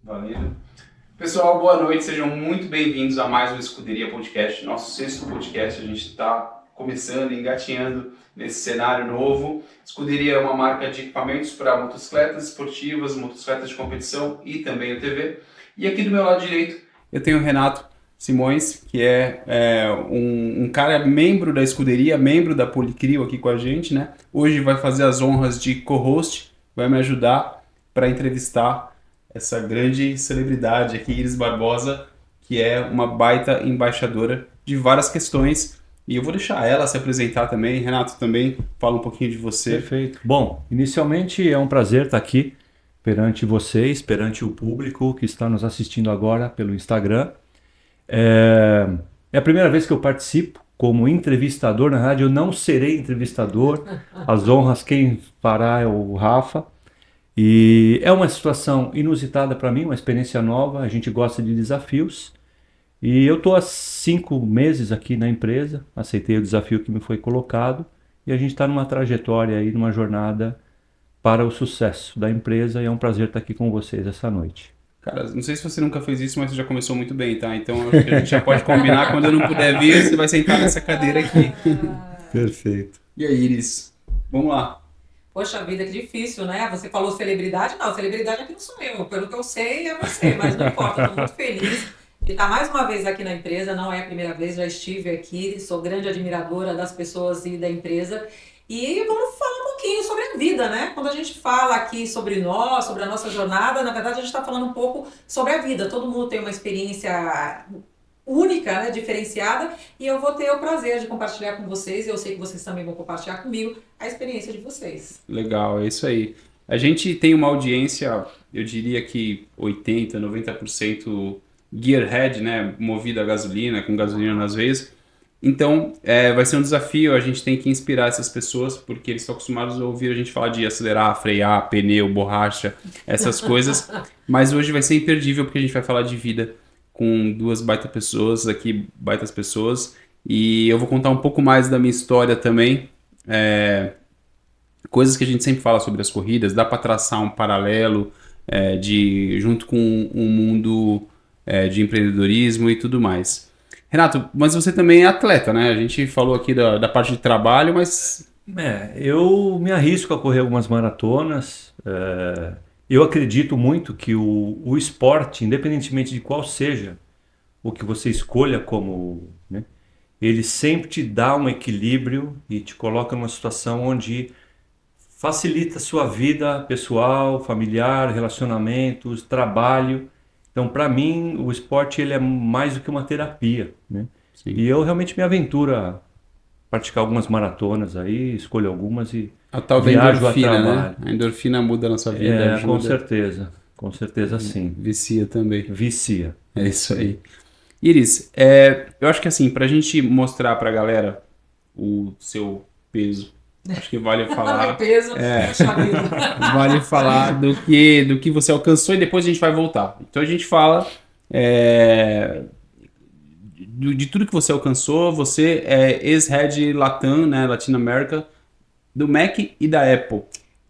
Valeu. Pessoal, boa noite, sejam muito bem-vindos a mais um Escuderia Podcast, nosso sexto podcast. A gente está começando, engatinhando nesse cenário novo. Escuderia é uma marca de equipamentos para motocicletas esportivas, motocicletas de competição e também o TV. E aqui do meu lado direito eu tenho o Renato Simões, que é um cara membro da Escuderia, membro da Policrio aqui com a gente, né? Hoje vai fazer as honras de co-host, vai me ajudar para entrevistar essa grande celebridade aqui, Iris Barbosa, que é uma baita embaixadora de várias questões. E eu vou deixar ela se apresentar também. Renato, também fala um pouquinho de você. Perfeito. Bom, inicialmente é um prazer estar aqui perante vocês, perante o público que está nos assistindo agora pelo Instagram. É a primeira vez que eu participo como entrevistador. Na verdade, eu não serei entrevistador. As honras quem fará é o Rafa. E é uma situação inusitada para mim, uma experiência nova. A gente gosta de desafios. E eu estou há 5 meses aqui na empresa, aceitei o desafio que me foi colocado. E a gente está numa trajetória aí, numa jornada para o sucesso da empresa. E é um prazer estar aqui com vocês essa noite. Cara, não sei se você nunca fez isso, mas você já começou muito bem, tá? Então acho que a gente já pode combinar. Quando eu não puder vir, você vai sentar nessa cadeira aqui. Perfeito. E aí, Iris? Vamos lá. Poxa vida, que difícil, né? Você falou celebridade? Não, celebridade aqui não sou eu. Pelo que eu sei, é você. Mas não importa, estou muito feliz de estar mais uma vez aqui na empresa. Não é a primeira vez, já estive aqui. Sou grande admiradora das pessoas e da empresa. E vamos falar um pouquinho sobre a vida, né? Quando a gente fala aqui sobre nós, sobre a nossa jornada, na verdade a gente está falando um pouco sobre a vida. Todo mundo tem uma experiência única, né, diferenciada, e eu vou ter o prazer de compartilhar com vocês, e eu sei que vocês também vão compartilhar comigo, a experiência de vocês. Legal, é isso aí. A gente tem uma audiência, eu diria que 80%, 90% gearhead, né, movida a gasolina, com gasolina nas veias. Então, vai ser um desafio, a gente tem que inspirar essas pessoas, porque eles estão acostumados a ouvir a gente falar de acelerar, frear, pneu, borracha, essas coisas. Mas hoje vai ser imperdível, porque a gente vai falar de vida com duas baitas pessoas, e eu vou contar um pouco mais da minha história também, coisas que a gente sempre fala sobre as corridas, dá para traçar um paralelo junto com um mundo de empreendedorismo e tudo mais. Renato, mas você também é atleta, né? A gente falou aqui da parte de trabalho, mas... Eu me arrisco a correr algumas maratonas. Eu acredito muito que o esporte, independentemente de qual seja o que você escolha como, né, ele sempre te dá um equilíbrio e te coloca numa situação onde facilita a sua vida pessoal, familiar, relacionamentos, trabalho. Então, para mim, o esporte ele é mais do que uma terapia, né? Sim. E eu realmente me aventuro a praticar algumas maratonas aí, escolho algumas e a tal da endorfina, né? A endorfina muda a nossa vida, ajuda. Com certeza sim. Vicia também. Vicia. É isso aí. Iris, eu acho que assim, pra gente mostrar pra galera o seu peso, acho que vale falar... peso, vale falar do que você alcançou e depois a gente vai voltar. Então a gente fala de tudo que você alcançou. Você é ex-head Latam, né, Latinoamérica, do Mac e da Apple.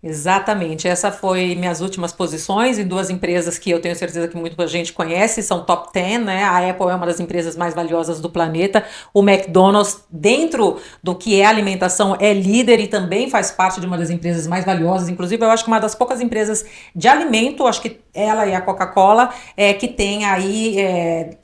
Exatamente, essa foi minhas últimas posições em 2 empresas que eu tenho certeza que muita gente conhece, são top 10, né? A Apple é uma das empresas mais valiosas do planeta, o McDonald's, dentro do que é alimentação, é líder e também faz parte de uma das empresas mais valiosas, inclusive eu acho que uma das poucas empresas de alimento, acho que ela e a Coca-Cola, que tem aí,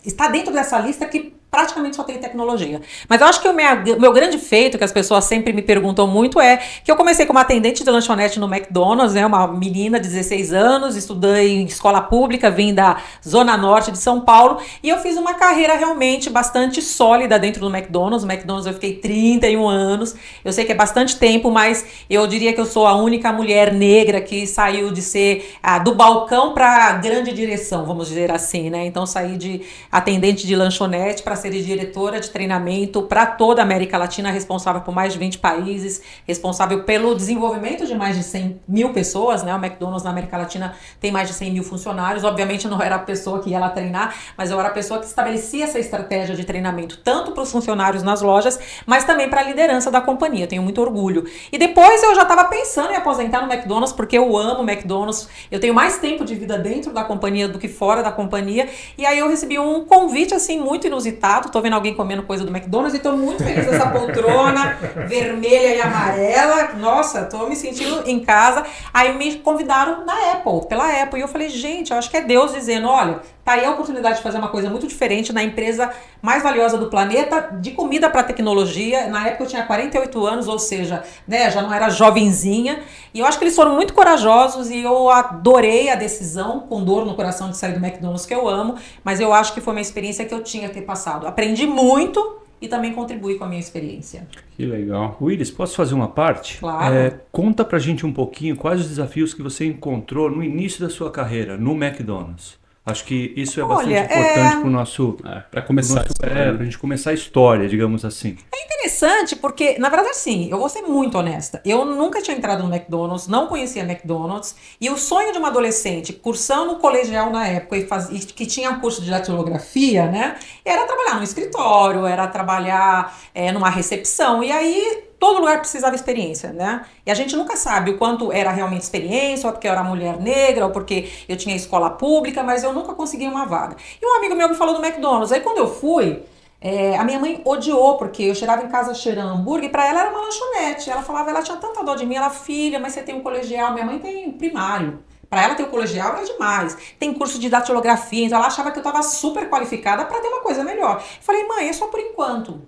está dentro dessa lista que praticamente só tem tecnologia. Mas eu acho que o meu grande feito, que as pessoas sempre me perguntam muito, é que eu comecei como atendente de lanchonete no McDonald's, né, uma menina de 16 anos, estudei em escola pública, vim da Zona Norte de São Paulo, e eu fiz uma carreira realmente bastante sólida dentro do McDonald's. No McDonald's eu fiquei 31 anos, eu sei que é bastante tempo, mas eu diria que eu sou a única mulher negra que saiu de ser do balcão para a grande direção, vamos dizer assim, né? Então saí de atendente de lanchonete para ser diretora de treinamento para toda a América Latina, responsável por mais de 20 países, responsável pelo desenvolvimento de mais de 100 mil pessoas, né? O McDonald's na América Latina tem mais de 100 mil funcionários. Obviamente, eu não era a pessoa que ia lá treinar, mas eu era a pessoa que estabelecia essa estratégia de treinamento, tanto para os funcionários nas lojas, mas também para a liderança da companhia. Tenho muito orgulho. E depois eu já estava pensando em aposentar no McDonald's, porque eu amo o McDonald's. Eu tenho mais tempo de vida dentro da companhia do que fora da companhia. E aí eu recebi um convite, assim, muito inusitado. Tô vendo alguém comendo coisa do McDonald's e tô muito feliz dessa poltrona vermelha e amarela. Nossa, tô me sentindo em casa. Aí me convidaram pela Apple. E eu falei, gente, eu acho que é Deus dizendo, olha, tá aí a oportunidade de fazer uma coisa muito diferente na empresa mais valiosa do planeta, de comida para tecnologia. Na época eu tinha 48 anos, ou seja, né, já não era jovenzinha. E eu acho que eles foram muito corajosos e eu adorei a decisão, com dor no coração de sair do McDonald's, que eu amo. Mas eu acho que foi uma experiência que eu tinha que ter passado. Aprendi muito e também contribuí com a minha experiência. Que legal. Willis, posso fazer uma parte? Claro. Conta pra gente um pouquinho quais os desafios que você encontrou no início da sua carreira no McDonald's. Acho que isso é bastante importante para o nosso... para começar. Para a gente começar a história, digamos assim. É interessante porque, na verdade, sim, eu vou ser muito honesta. Eu nunca tinha entrado no McDonald's, não conhecia McDonald's. E o sonho de uma adolescente, cursando colegial na época, e que tinha um curso de datilografia, né? Era trabalhar num escritório, era trabalhar numa recepção. E aí... todo lugar precisava de experiência, né? E a gente nunca sabe o quanto era realmente experiência, ou porque eu era mulher negra, ou porque eu tinha escola pública, mas eu nunca consegui uma vaga. E um amigo meu me falou do McDonald's. Aí quando eu fui, a minha mãe odiou, porque eu chegava em casa cheirando hambúrguer, e pra ela era uma lanchonete. Ela falava, ela tinha tanta dó de mim, ela, filha, mas você tem um colegial, minha mãe tem primário. Pra ela ter o colegial era demais. Tem curso de datilografia, então ela achava que eu tava super qualificada pra ter uma coisa melhor. Eu falei, mãe, é só por enquanto.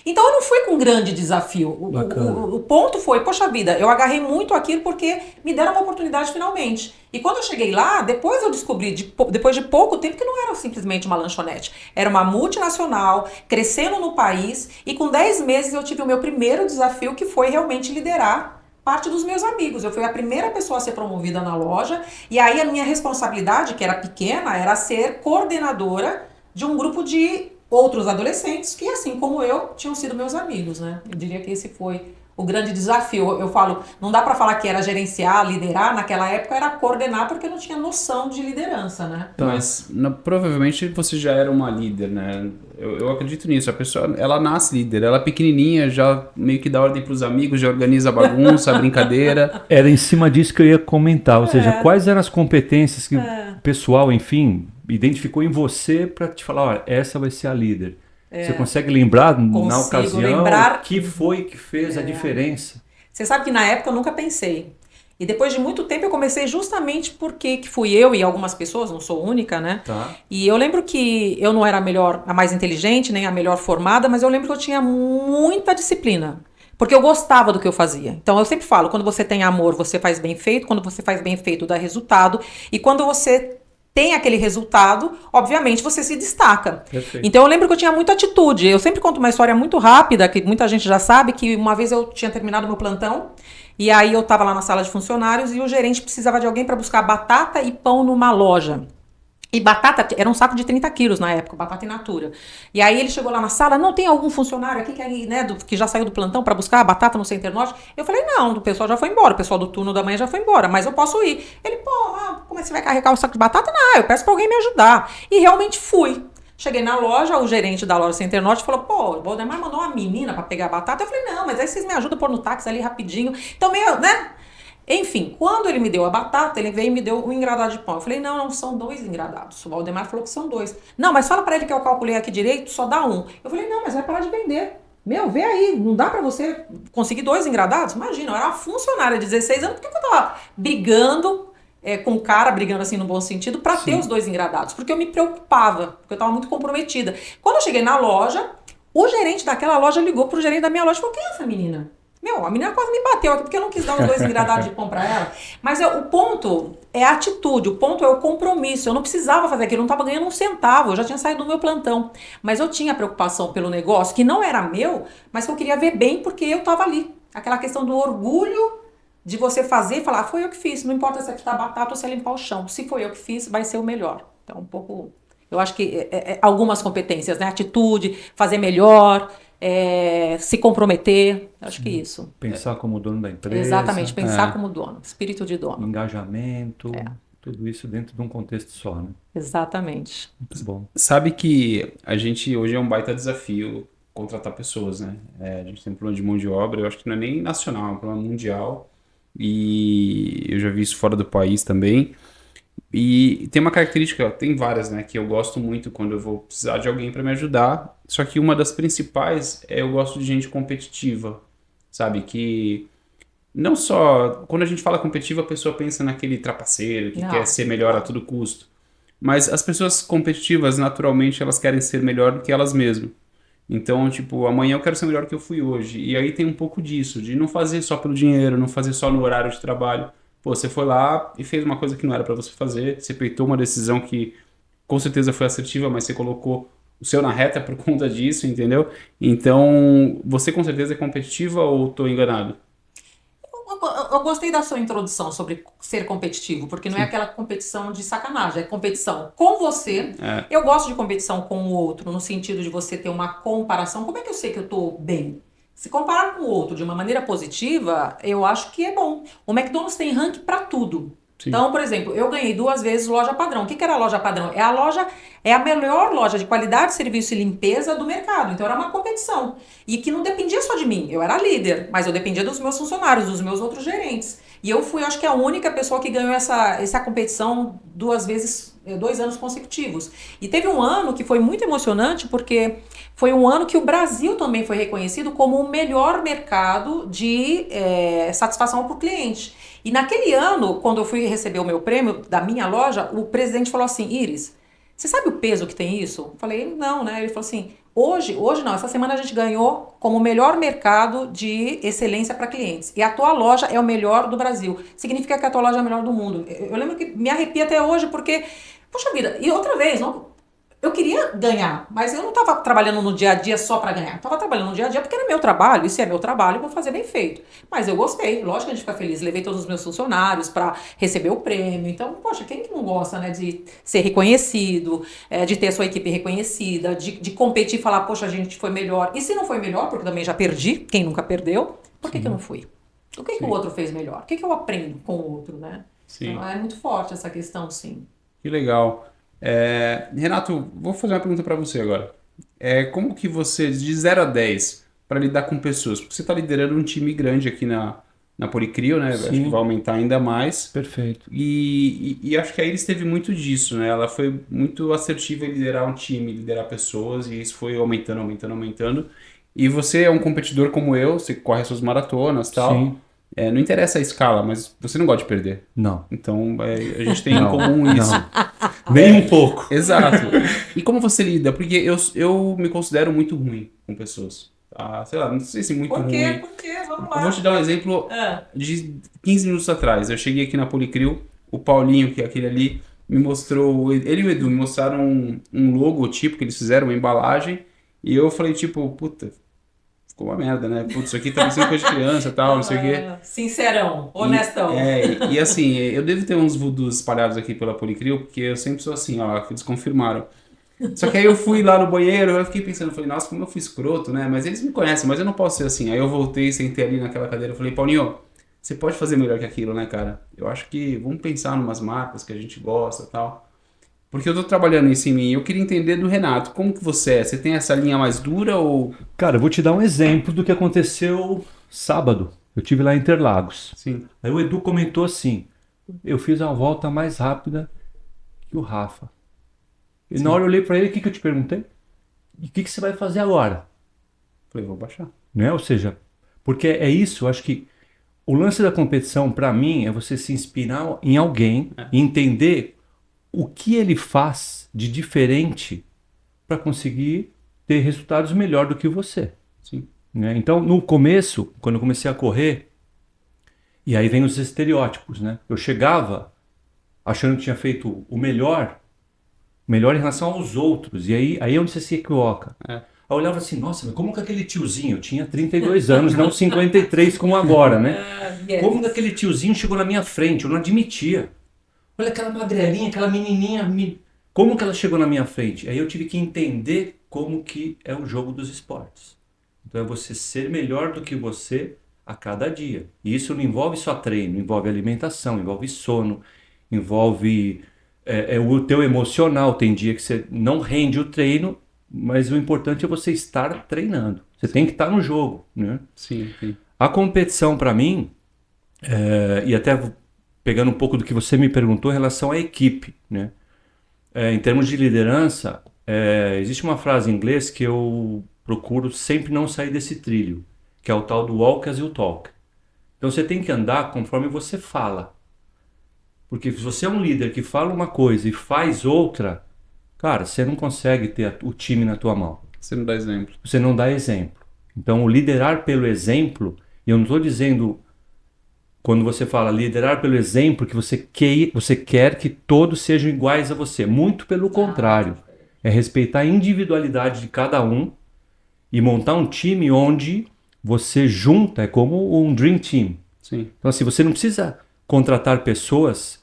Então eu não fui com um grande desafio. O ponto foi, poxa vida, eu agarrei muito aquilo porque me deram uma oportunidade finalmente. E quando eu cheguei lá, depois eu descobri, depois de pouco tempo, que não era simplesmente uma lanchonete. Era uma multinacional, crescendo no país, e com 10 meses eu tive o meu primeiro desafio, que foi realmente liderar parte dos meus amigos. Eu fui a primeira pessoa a ser promovida na loja, e aí a minha responsabilidade, que era pequena, era ser coordenadora de um grupo de outros adolescentes que, assim como eu, tinham sido meus amigos, né? Eu diria que esse foi o grande desafio. Eu falo, não dá pra falar que era gerenciar, liderar, naquela época era coordenar, porque eu não tinha noção de liderança, né? Mas provavelmente você já era uma líder, né? Eu acredito nisso. A pessoa, ela nasce líder, ela é pequenininha, já meio que dá ordem pros amigos, já organiza a bagunça, a brincadeira. Era em cima disso que eu ia comentar, ou seja, quais eram as competências que o pessoal, enfim, identificou em você para te falar, olha, essa vai ser a líder. Você consegue lembrar na ocasião o que foi que fez a diferença? Você sabe que na época eu nunca pensei. E depois de muito tempo eu comecei justamente porque que fui eu e algumas pessoas, não sou única, né? Tá. E eu lembro que eu não era a mais inteligente, nem a melhor formada, mas eu lembro que eu tinha muita disciplina. Porque eu gostava do que eu fazia. Então eu sempre falo, quando você tem amor, você faz bem feito. Quando você faz bem feito, dá resultado. E quando você tem aquele resultado, obviamente você se destaca. Perfeito. Então eu lembro que eu tinha muita atitude. Eu sempre conto uma história muito rápida, que muita gente já sabe, que uma vez eu tinha terminado meu plantão, e aí eu estava lá na sala de funcionários e o gerente precisava de alguém para buscar batata e pão numa loja. E batata, era um saco de 30 quilos na época, batata in natura. E aí ele chegou lá na sala, não tem algum funcionário aqui que já saiu do plantão para buscar a batata no Center Norte? Eu falei, não, o pessoal já foi embora, o pessoal do turno da manhã já foi embora, mas eu posso ir. Ele, como é que você vai carregar o saco de batata? Não, eu peço para alguém me ajudar. E realmente fui. Cheguei na loja, o gerente da loja Center Norte falou, o Valdemar mandou uma menina para pegar a batata. Eu falei, não, mas aí vocês me ajudam a pôr no táxi ali rapidinho. Então, né? Enfim, quando ele me deu a batata, ele veio e me deu um engradado de pão. Eu falei, não, são 2 engradados. O Valdemar falou que são 2. Não, mas fala pra ele que eu calculei aqui direito, só dá 1. Eu falei, não, mas vai parar de vender. Vê aí, não dá pra você conseguir 2 engradados? Imagina, eu era uma funcionária de 16 anos, por que eu tava brigando com o cara, brigando assim no bom sentido, pra ter os 2 engradados? Porque eu me preocupava, porque eu tava muito comprometida. Quando eu cheguei na loja, o gerente daquela loja ligou pro gerente da minha loja e falou, quem é essa menina? A menina quase me bateu aqui porque eu não quis dar os 2 engradados de pão pra ela. Mas o ponto é a atitude, o ponto é o compromisso. Eu não precisava fazer aquilo, eu não estava ganhando um centavo, eu já tinha saído do meu plantão. Mas eu tinha preocupação pelo negócio, que não era meu, mas que eu queria ver bem porque eu estava ali. Aquela questão do orgulho de você fazer e falar, foi eu que fiz, não importa se é fritar batata ou se é limpar o chão. Se foi eu que fiz, vai ser o melhor. Então, um pouco Eu acho que algumas competências, né? Atitude, fazer melhor, se comprometer. Acho que isso. Pensar como dono da empresa. Exatamente, pensar como dono, espírito de dono. Engajamento, tudo isso dentro de um contexto só, né? Exatamente. Muito bom. Sabe que a gente hoje é um baita desafio contratar pessoas, né? A gente tem um problema de mão de obra, eu acho que não é nem nacional, é um problema mundial. E eu já vi isso fora do país também. E tem uma característica, tem várias, né, que eu gosto muito quando eu vou precisar de alguém para me ajudar. Só que uma das principais é eu gosto de gente competitiva, sabe? Que não só quando a gente fala competitiva, a pessoa pensa naquele trapaceiro que quer ser melhor a todo custo. Mas as pessoas competitivas, naturalmente, elas querem ser melhor do que elas mesmas. Então, tipo, amanhã eu quero ser melhor do que eu fui hoje. E aí tem um pouco disso, de não fazer só pelo dinheiro, não fazer só no horário de trabalho. Pô, você foi lá e fez uma coisa que não era pra você fazer, você peitou uma decisão que com certeza foi assertiva, mas você colocou o seu na reta por conta disso, entendeu? Então, você com certeza é competitiva ou tô enganado? Eu gostei da sua introdução sobre ser competitivo, porque não é aquela competição de sacanagem, é competição com você. Eu gosto de competição com o outro, no sentido de você ter uma comparação. Como é que eu sei que eu estou bem? Se comparar com o outro de uma maneira positiva, eu acho que é bom. O McDonald's tem ranking para tudo. Sim. Então, por exemplo, eu ganhei 2 vezes loja padrão. O que era a loja padrão? É a melhor loja de qualidade, serviço e limpeza do mercado. Então era uma competição. E que não dependia só de mim. Eu era líder, mas eu dependia dos meus funcionários, dos meus outros gerentes. E eu fui, acho que, a única pessoa que ganhou essa competição 2 anos consecutivos. E teve um ano que foi muito emocionante, porque foi um ano que o Brasil também foi reconhecido como o melhor mercado de satisfação para o cliente. E naquele ano, quando eu fui receber o meu prêmio da minha loja, o presidente falou assim: Iris, você sabe o peso que tem isso? Eu falei, não, né? Ele falou assim, hoje não, essa semana a gente ganhou como o melhor mercado de excelência para clientes. E a tua loja é o melhor do Brasil. Significa que a tua loja é a melhor do mundo. Eu lembro que me arrepia até hoje, porque, poxa vida, e outra vez, eu queria ganhar, mas eu não estava trabalhando no dia a dia só para ganhar. Eu estava trabalhando no dia a dia porque era meu trabalho, e se é meu trabalho, eu vou fazer bem feito. Mas eu gostei, lógico que a gente fica feliz. Levei todos os meus funcionários para receber o prêmio. Então, poxa, quem que não gosta, né, de ser reconhecido, de ter a sua equipe reconhecida, de competir e falar, poxa, a gente foi melhor. E se não foi melhor, porque também já perdi, quem nunca perdeu, por que eu não fui? O que o outro fez melhor? O que eu aprendo com o outro, né? Sim. Então, é muito forte essa questão, sim. Que legal. Renato, vou fazer uma pergunta para você agora. Como que você, de 0 a 10, para lidar com pessoas? Porque você está liderando um time grande aqui na Policrio, né? Sim. Acho que vai aumentar ainda mais. Perfeito. E acho que a Iris teve muito disso, né? Ela foi muito assertiva em liderar um time, liderar pessoas, e isso foi aumentando, aumentando, aumentando. E você é um competidor como eu, você corre as suas maratonas e tal. Sim. Não interessa a escala, mas você não gosta de perder. Não. Então, a gente tem em comum isso. Nem um pouco. Exato. E como você lida? Porque eu me considero muito ruim com pessoas. Sei lá, não sei se muito ruim. Por quê? Vamos lá. Eu vou te dar um exemplo de 15 minutos atrás. Eu cheguei aqui na Policrio, o Paulinho, que é aquele ali, me mostrou, ele e o Edu me mostraram um logotipo que eles fizeram, uma embalagem, e eu falei tipo, puta, ficou uma merda, né? Putz, isso aqui tá parecendo coisa de criança e tal, não sei o quê. Sincerão, honestão. E assim, eu devo ter uns voodoos espalhados aqui pela Policrio, porque eu sempre sou assim, ó, que eles confirmaram. Só que aí eu fui lá no banheiro, eu fiquei pensando, falei, nossa, como eu fui escroto, né? Mas eles me conhecem, mas eu não posso ser assim. Aí eu voltei, sentei ali naquela cadeira, falei, Paulinho, você pode fazer melhor que aquilo, né, cara? Eu acho que vamos pensar em umas marcas que a gente gosta e tal. Porque eu tô trabalhando isso em mim. Eu queria entender do Renato, como que você é? Você tem essa linha mais dura ou... Cara, eu vou te dar um exemplo do que aconteceu sábado. Eu tive lá em Interlagos. Sim. Aí o Edu comentou assim, eu fiz a volta mais rápida que o Rafa. E Sim. na hora eu olhei pra ele, o que eu te perguntei? E o que você vai fazer agora? Falei, vou baixar. Né? Ou seja, porque é isso, eu acho que o lance da competição, pra mim, é você se inspirar em alguém e entender o que ele faz de diferente para conseguir ter resultados melhor do que você. Sim. Né? Então, no começo, quando eu comecei a correr, e aí vem os estereótipos, né? Eu chegava achando que tinha feito o melhor em relação aos outros, e aí é onde você se equivoca. Aí eu olhava assim, nossa, mas como que aquele tiozinho, eu tinha 32 anos, não 53 como agora, né? Como que aquele tiozinho chegou na minha frente, eu não admitia. Olha aquela magrelinha, aquela menininha. Como que ela chegou na minha frente? Aí eu tive que entender como que é o jogo dos esportes. Então é você ser melhor do que você a cada dia. E isso não envolve só treino, envolve alimentação, envolve sono, envolve o teu emocional. Tem dia que você não rende o treino, mas o importante é você estar treinando. Você tem que estar no jogo, né? Sim, sim. A competição para mim, e até pegando um pouco do que você me perguntou em relação à equipe, né? Em termos de liderança, existe uma frase em inglês que eu procuro sempre não sair desse trilho, que é o tal do walk as you talk. Então você tem que andar conforme você fala. Porque se você é um líder que fala uma coisa e faz outra, cara, você não consegue ter o time na tua mão. Você não dá exemplo. Você não dá exemplo. Então o liderar pelo exemplo, e eu não estou dizendo, quando você fala liderar pelo exemplo, que você quer que todos sejam iguais a você. Muito pelo contrário. É respeitar a individualidade de cada um e montar um time onde você junta, é como um dream team. Sim. Então assim, você não precisa contratar pessoas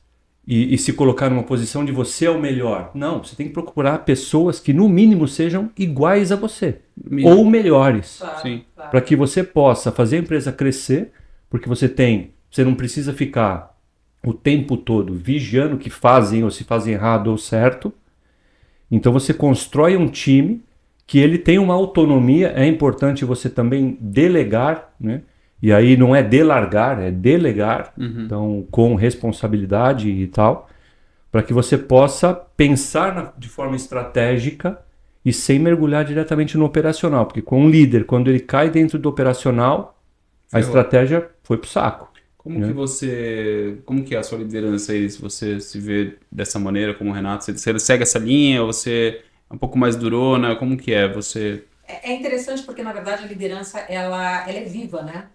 e se colocar numa posição de você é o melhor. Não, você tem que procurar pessoas que no mínimo sejam iguais a você. Ou melhores. Claro, Sim. claro. Para que você possa fazer a empresa crescer, porque você não precisa ficar o tempo todo vigiando o que fazem ou se fazem errado ou certo. Então você constrói um time que ele tem uma autonomia. É importante você também delegar, né? E aí não é delargar, é delegar, então com responsabilidade e tal, para que você possa pensar de forma estratégica e sem mergulhar diretamente no operacional, porque com um líder, quando ele cai dentro do operacional, a estratégia foi pro saco. Como que é a sua liderança aí, se você se vê dessa maneira como o Renato, você segue essa linha, ou você é um pouco mais durona, como que é você? É interessante porque, na verdade, a liderança, ela é viva, né?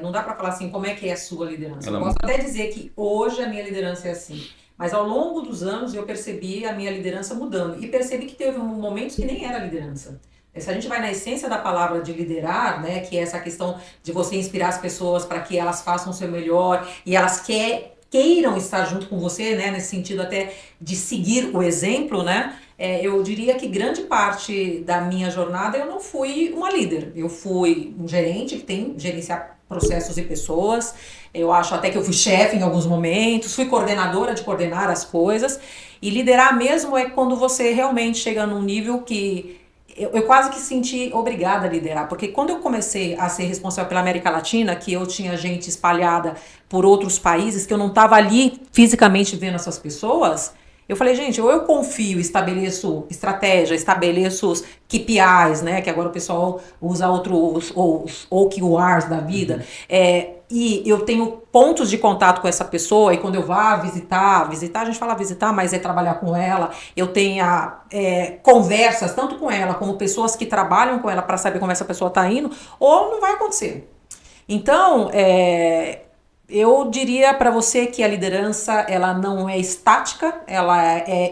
Não dá para falar assim, como é que é a sua liderança. Eu posso até dizer que hoje a minha liderança é assim, mas ao longo dos anos eu percebi a minha liderança mudando e percebi que teve momentos que nem era liderança. Se a gente vai na essência da palavra de liderar, né, que é essa questão de você inspirar as pessoas para que elas façam o seu melhor e elas queiram estar junto com você, né, nesse sentido até de seguir o exemplo, né, eu diria que grande parte da minha jornada eu não fui uma líder. Eu fui um gerente que tem que gerenciar processos e pessoas. Eu acho até que eu fui chefe em alguns momentos, fui coordenadora de coordenar as coisas. E liderar mesmo é quando você realmente chega num nível que eu quase que senti obrigada a liderar, porque quando eu comecei a ser responsável pela América Latina, que eu tinha gente espalhada por outros países, que eu não estava ali fisicamente vendo essas pessoas, eu falei, gente, ou eu confio, estabeleço estratégia, estabeleço os KPIs, né, que agora o pessoal usa outros, os OKRs da vida, e eu tenho pontos de contato com essa pessoa, e quando eu vá visitar, a gente fala visitar, mas é trabalhar com ela, eu tenha conversas, tanto com ela, como pessoas que trabalham com ela para saber como essa pessoa está indo, ou não vai acontecer. Então, eu diria para você que a liderança, ela não é estática, ela é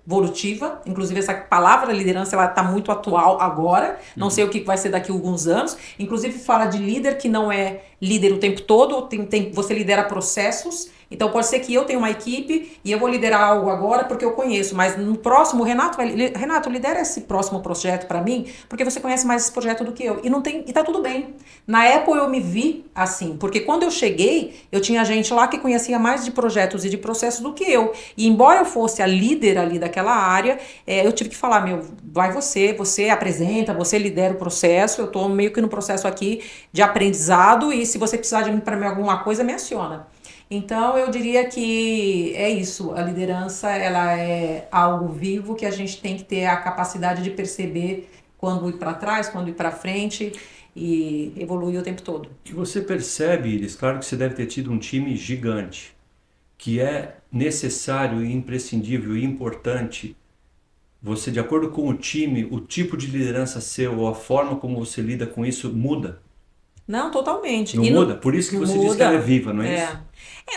evolutiva. Inclusive, essa palavra liderança, ela está muito atual agora. Não sei o que vai ser daqui a alguns anos. Inclusive, fala de líder que não é líder o tempo todo. Você lidera processos. Então, pode ser que eu tenha uma equipe e eu vou liderar algo agora porque eu conheço. Mas no próximo, o Renato, lidera esse próximo projeto para mim, porque você conhece mais esse projeto do que eu. E tá tudo bem. Na Apple, eu me vi assim. Porque quando eu cheguei, eu tinha gente lá que conhecia mais de projetos e de processos do que eu. E embora eu fosse a líder ali daquela área, eu tive que falar, vai você apresenta, você lidera o processo, eu estou meio que no processo aqui de aprendizado e se você precisar de mim para alguma coisa, me aciona. Então, eu diria que é isso, a liderança, ela é algo vivo que a gente tem que ter a capacidade de perceber quando ir para trás, quando ir para frente e evoluir o tempo todo. E você percebe, Iris, claro que você deve ter tido um time gigante, que é necessário e imprescindível e importante você, de acordo com o time, o tipo de liderança seu ou a forma como você lida com isso muda. Não, totalmente. Não muda? Por isso que você diz que ela é viva, não é isso?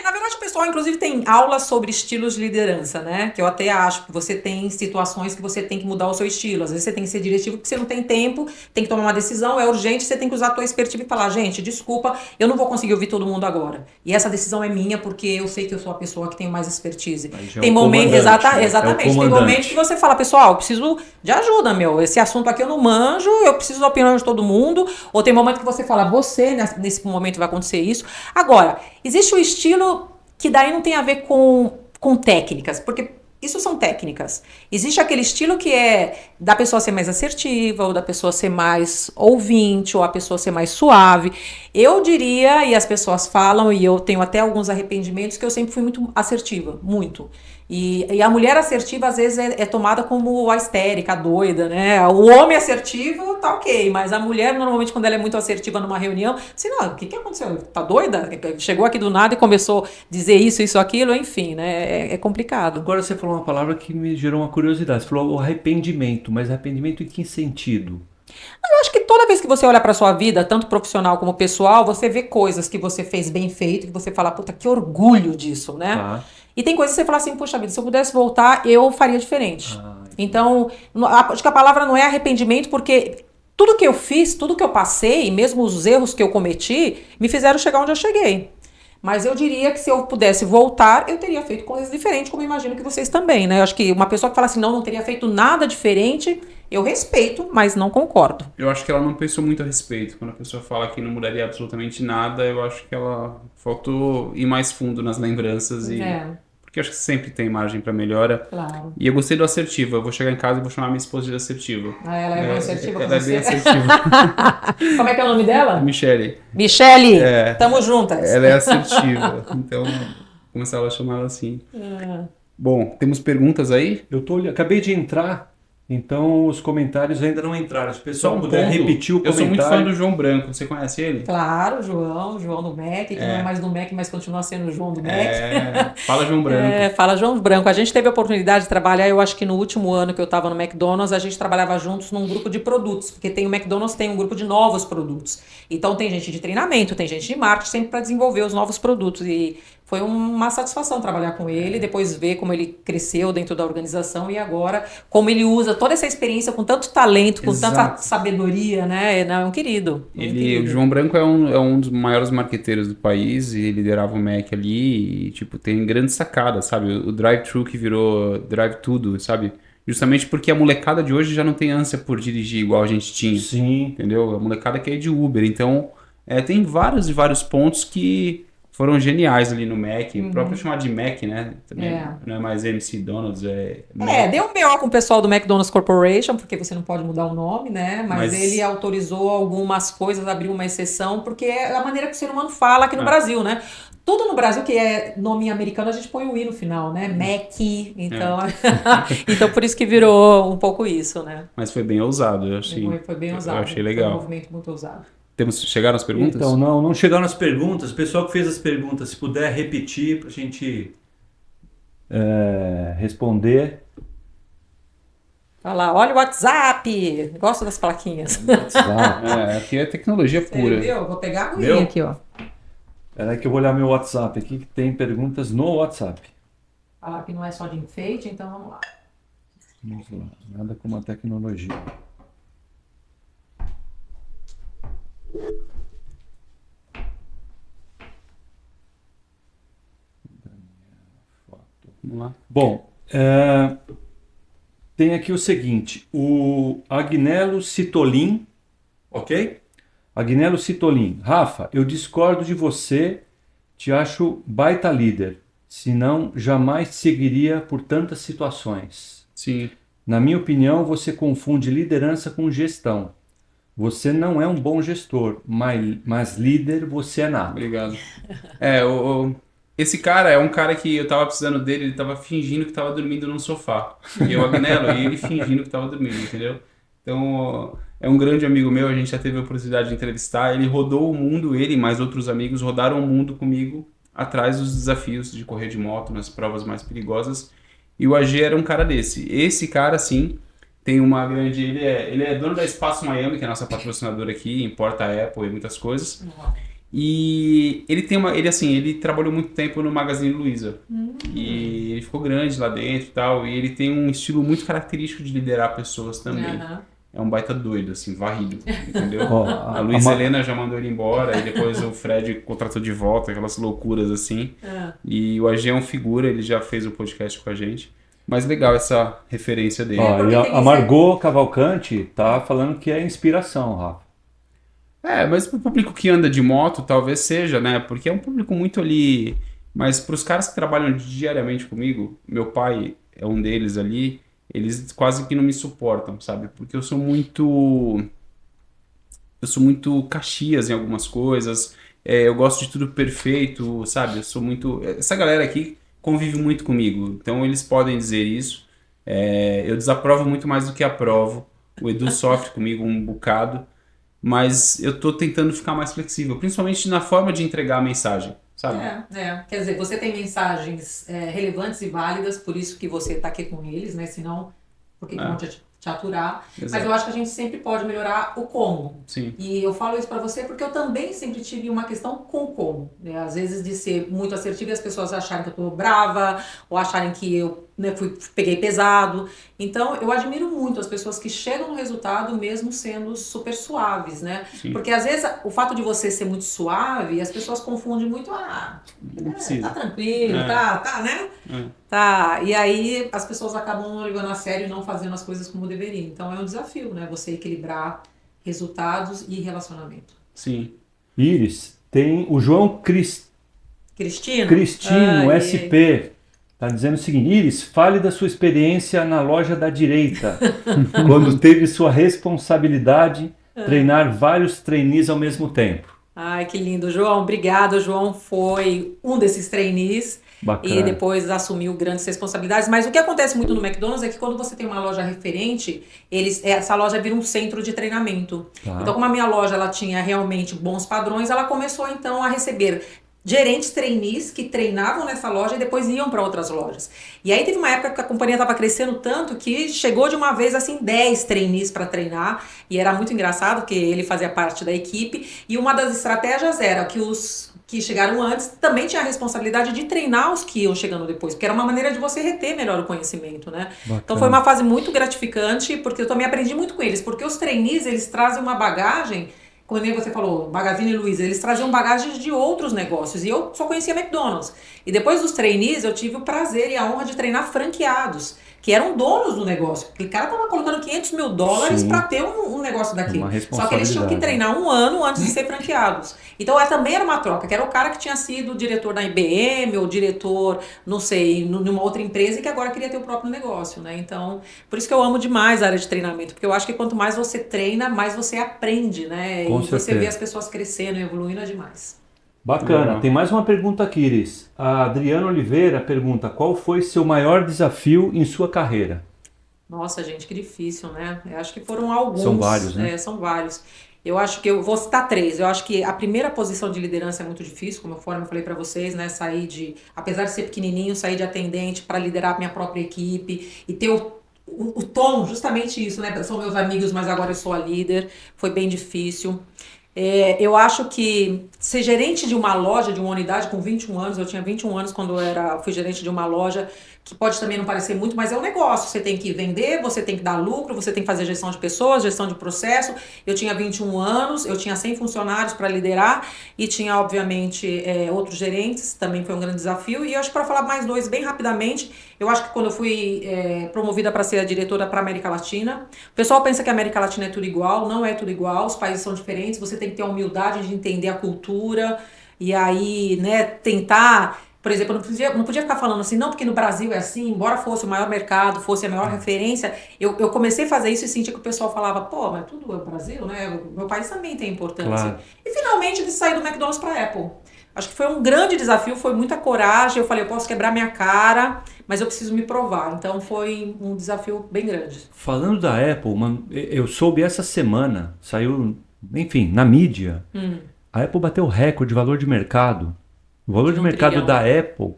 Na verdade, o pessoal, inclusive, tem aulas sobre estilos de liderança, né? Que eu até acho que você tem situações que você tem que mudar o seu estilo. Às vezes você tem que ser diretivo porque você não tem tempo, tem que tomar uma decisão, é urgente, você tem que usar a tua expertise e falar, gente, desculpa, eu não vou conseguir ouvir todo mundo agora. E essa decisão é minha porque eu sei que eu sou a pessoa que tem mais expertise. Tem momentos, exatamente, tem momentos que você fala, pessoal, eu preciso de ajuda, meu. Esse assunto aqui eu não manjo, eu preciso da opinião de todo mundo. Ou tem momento que você fala, você, nesse momento vai acontecer isso. Agora, existe o estilo que daí não tem a ver com técnicas, porque isso são técnicas. Existe aquele estilo que é da pessoa ser mais assertiva, ou da pessoa ser mais ouvinte, ou a pessoa ser mais suave. Eu diria, e as pessoas falam, e eu tenho até alguns arrependimentos, que eu sempre fui muito assertiva, muito. E a mulher assertiva, às vezes, é tomada como a histérica, a doida, né? O homem assertivo, tá ok, mas a mulher, normalmente, quando ela é muito assertiva numa reunião, assim, não, o que aconteceu? Tá doida? Chegou aqui do nada e começou a dizer isso, aquilo, enfim, né? É complicado. Agora você falou uma palavra que me gerou uma curiosidade. Você falou o arrependimento, mas arrependimento em que sentido? Eu acho que toda vez que você olha para sua vida, tanto profissional como pessoal, você vê coisas que você fez bem feito, que você fala, puta, que orgulho disso, né? Tá. E tem coisas que você fala assim, puxa vida, se eu pudesse voltar, eu faria diferente. Então, acho que a palavra não é arrependimento, porque tudo que eu fiz, tudo que eu passei, mesmo os erros que eu cometi, me fizeram chegar onde eu cheguei. Mas eu diria que se eu pudesse voltar, eu teria feito coisas diferentes, como eu imagino que vocês também, né? Eu acho que uma pessoa que fala assim, não teria feito nada diferente, eu respeito, mas não concordo. Eu acho que ela não pensou muito a respeito. Quando a pessoa fala que não mudaria absolutamente nada, eu acho que ela faltou ir mais fundo nas lembranças e... Porque eu acho que sempre tem margem para melhora. Claro. E eu gostei do assertivo. Eu vou chegar em casa e vou chamar minha esposa de assertiva. Ah, ela é bem assertiva? Ela é bem assertiva. Como é que é o nome dela? Michele. Michele, tamo juntas. Ela é assertiva. Então, vou começar a chamar ela assim. Bom, temos perguntas aí? Acabei de entrar, então os comentários ainda não entraram. Se o pessoal puder repetir o comentário. Eu sou muito fã do João Branco. Você conhece ele? Claro, João do MEC, que não é mais do MEC, mas continua sendo o João do MEC. Fala João Branco. Fala João Branco. A gente teve a oportunidade de trabalhar, eu acho que no último ano que eu estava no McDonald's, a gente trabalhava juntos num grupo de produtos, porque o McDonald's tem um grupo de novos produtos. Então tem gente de treinamento, tem gente de marketing, sempre para desenvolver os novos produtos. E foi uma satisfação trabalhar com ele, depois ver como ele cresceu dentro da organização e agora como ele usa toda essa experiência com tanto talento, com tanta sabedoria, né? É um querido. O João Branco é um dos maiores marqueteiros do país e liderava o Mac ali e, tipo, tem grandes sacadas, sabe? O drive-thru que virou drive-tudo, sabe? Justamente porque a molecada de hoje já não tem ânsia por dirigir igual a gente tinha. Sim. Entendeu? A molecada quer ir de Uber. Então, tem vários e vários pontos que foram geniais ali no Mac. O próprio chamar de Mac, né? Também não é mais MC Donald's, Mac. Deu um BO com o pessoal do McDonald's Corporation, porque você não pode mudar o nome, né? Mas ele autorizou algumas coisas, abriu uma exceção, porque é a maneira que o ser humano fala aqui no Brasil, né? Tudo no Brasil que é nome americano, a gente põe o I no final, né? Mac, então... então, por isso que virou um pouco isso, né? Mas foi bem ousado, eu achei. Foi bem ousado. Eu achei legal. Foi um movimento muito ousado. Chegaram as perguntas? Então, não chegaram as perguntas. O pessoal que fez as perguntas, se puder repetir para a gente responder. Olha lá, olha o WhatsApp. Gosto das plaquinhas. WhatsApp. Aqui é tecnologia pura. Entendeu? Vou pegar a aguinha aqui, ó. Espera que eu vou olhar meu WhatsApp aqui, que tem perguntas no WhatsApp. Falar que não é só de enfeite, então vamos lá. Vamos lá. Nada como a tecnologia. Vamos lá. Bom, tem aqui o seguinte, o Agnello Citolin, ok? Agnello Citolin, Rafa, eu discordo de você, te acho baita líder, senão jamais seguiria por tantas situações. Sim. Na minha opinião, você confunde liderança com gestão. Você não é um bom gestor, mas líder você é nada. Obrigado. Esse cara é um cara que eu tava precisando dele, ele tava fingindo que tava dormindo num sofá. E eu, Agnello, e ele fingindo que tava dormindo, entendeu? Então, é um grande amigo meu, a gente já teve a oportunidade de entrevistar, ele rodou o mundo, ele e mais outros amigos rodaram o mundo comigo atrás dos desafios de correr de moto nas provas mais perigosas. E o AG era um cara desse. Esse cara, sim, tem uma grande... Ele é dono da Espaço Miami, que é a nossa patrocinadora aqui, importa a Apple e muitas coisas. E ele trabalhou muito tempo no Magazine Luiza. E ele ficou grande lá dentro e tal. E ele tem um estilo muito característico de liderar pessoas também. É um baita doido, assim, varrido, entendeu? A Luísa Helena já mandou ele embora, e depois o Fred contratou de volta, aquelas loucuras assim. E o AG é um figura, ele já fez o podcast com a gente. Mas legal essa referência dele. E a Margot Cavalcante tá falando que é inspiração, Rafa. Mas pro público que anda de moto, talvez seja, né? Porque é um público muito ali... Mas pros caras que trabalham diariamente comigo, meu pai é um deles ali, eles quase que não me suportam, sabe? Porque eu sou muito Caxias em algumas coisas, eu gosto de tudo perfeito, sabe? Eu sou muito... Essa galera aqui convive muito comigo, então eles podem dizer isso. Eu desaprovo muito mais do que aprovo. O Edu sofre comigo um bocado. Mas eu tô tentando ficar mais flexível, principalmente na forma de entregar a mensagem, sabe? Quer dizer, você tem mensagens relevantes e válidas, por isso que você tá aqui com eles, né? Senão, por que vão te aturar? Exato. Mas eu acho que a gente sempre pode melhorar o como. Sim. E eu falo isso pra você porque eu também sempre tive uma questão com o como, né? Às vezes de ser muito assertiva e as pessoas acharem que eu tô brava, ou acharem que eu peguei pesado. Então, eu admiro muito as pessoas que chegam no resultado mesmo sendo super suaves, né? Sim. Porque às vezes o fato de você ser muito suave, as pessoas confundem muito, tá tranquilo, tá, né? Tá, e aí as pessoas acabam não levando a sério e não fazendo as coisas como deveriam. Então é um desafio, né? Você equilibrar resultados e relacionamento. Sim. Iris, tem o João Cristino, SP. Tá dizendo o seguinte: Iris, fale da sua experiência na loja da direita, quando teve sua responsabilidade treinar vários trainees ao mesmo tempo. Ai, que lindo, João. Obrigado. O João foi um desses trainees. Bacana. E depois assumiu grandes responsabilidades. Mas o que acontece muito no McDonald's é que quando você tem uma loja referente, essa loja vira um centro de treinamento. Então, como a minha loja ela tinha realmente bons padrões, ela começou então a receber gerentes trainees que treinavam nessa loja e depois iam para outras lojas. E aí teve uma época que a companhia estava crescendo tanto que chegou de uma vez assim 10 trainees para treinar, e era muito engraçado porque ele fazia parte da equipe, e uma das estratégias era que os que chegaram antes também tinha a responsabilidade de treinar os que iam chegando depois, porque era uma maneira de você reter melhor o conhecimento, né? Bacana. Então foi uma fase muito gratificante, porque eu também aprendi muito com eles, porque os trainees, eles trazem uma bagagem. Quando você falou, Magazine Luiza, eles traziam bagagens de outros negócios. E eu só conhecia McDonald's. E depois dos trainees, eu tive o prazer e a honra de treinar franqueados, que eram donos do negócio. Porque o cara tava colocando $500 mil para ter um negócio daquilo. Só que eles tinham que treinar 1 ano antes de ser franqueados. Então também era uma troca, que era o cara que tinha sido diretor da IBM ou diretor, não sei, numa outra empresa e que agora queria ter o próprio negócio, né? Então, por isso que eu amo demais a área de treinamento, porque eu acho que quanto mais você treina, mais você aprende, né? Com certeza. Você vê as pessoas crescendo e evoluindo é demais. Bacana. Tem mais uma pergunta aqui, Iris. A Adriana Oliveira pergunta: qual foi seu maior desafio em sua carreira? Nossa, gente, que difícil, né? Eu acho que foram alguns. São vários, né? São vários. Eu acho que eu vou citar 3. Eu acho que a primeira posição de liderança é muito difícil, como eu falei para vocês, né? Apesar de ser pequenininho, sair de atendente para liderar a minha própria equipe e ter o tom, justamente isso, né? São meus amigos, mas agora eu sou a líder. Foi bem difícil. Eu acho que ser gerente de uma loja, de uma unidade com 21 anos, eu tinha 21 anos quando fui gerente de uma loja, que pode também não parecer muito, mas é um negócio. Você tem que vender, você tem que dar lucro, você tem que fazer gestão de pessoas, gestão de processo. Eu tinha 21 anos, eu tinha 100 funcionários para liderar e tinha, obviamente, outros gerentes, também foi um grande desafio. E eu acho que para falar mais 2 bem rapidamente, eu acho que quando eu fui promovida para ser a diretora para a América Latina, o pessoal pensa que a América Latina é tudo igual, não é tudo igual, os países são diferentes, você tem que ter a humildade de entender a cultura e aí, né, tentar... Por exemplo, eu não podia ficar falando assim, não, porque no Brasil é assim, embora fosse o maior mercado, fosse a maior referência, eu comecei a fazer isso e sentia que o pessoal falava, pô, mas tudo é o Brasil, né? O meu país também tem importância. Claro. E finalmente de sair do McDonald's para a Apple. Acho que foi um grande desafio, foi muita coragem, eu falei, eu posso quebrar minha cara, mas eu preciso me provar. Então foi um desafio bem grande. Falando da Apple, eu soube essa semana, saiu, enfim, na mídia, a Apple bateu o recorde de valor de mercado. O valor de mercado da Apple,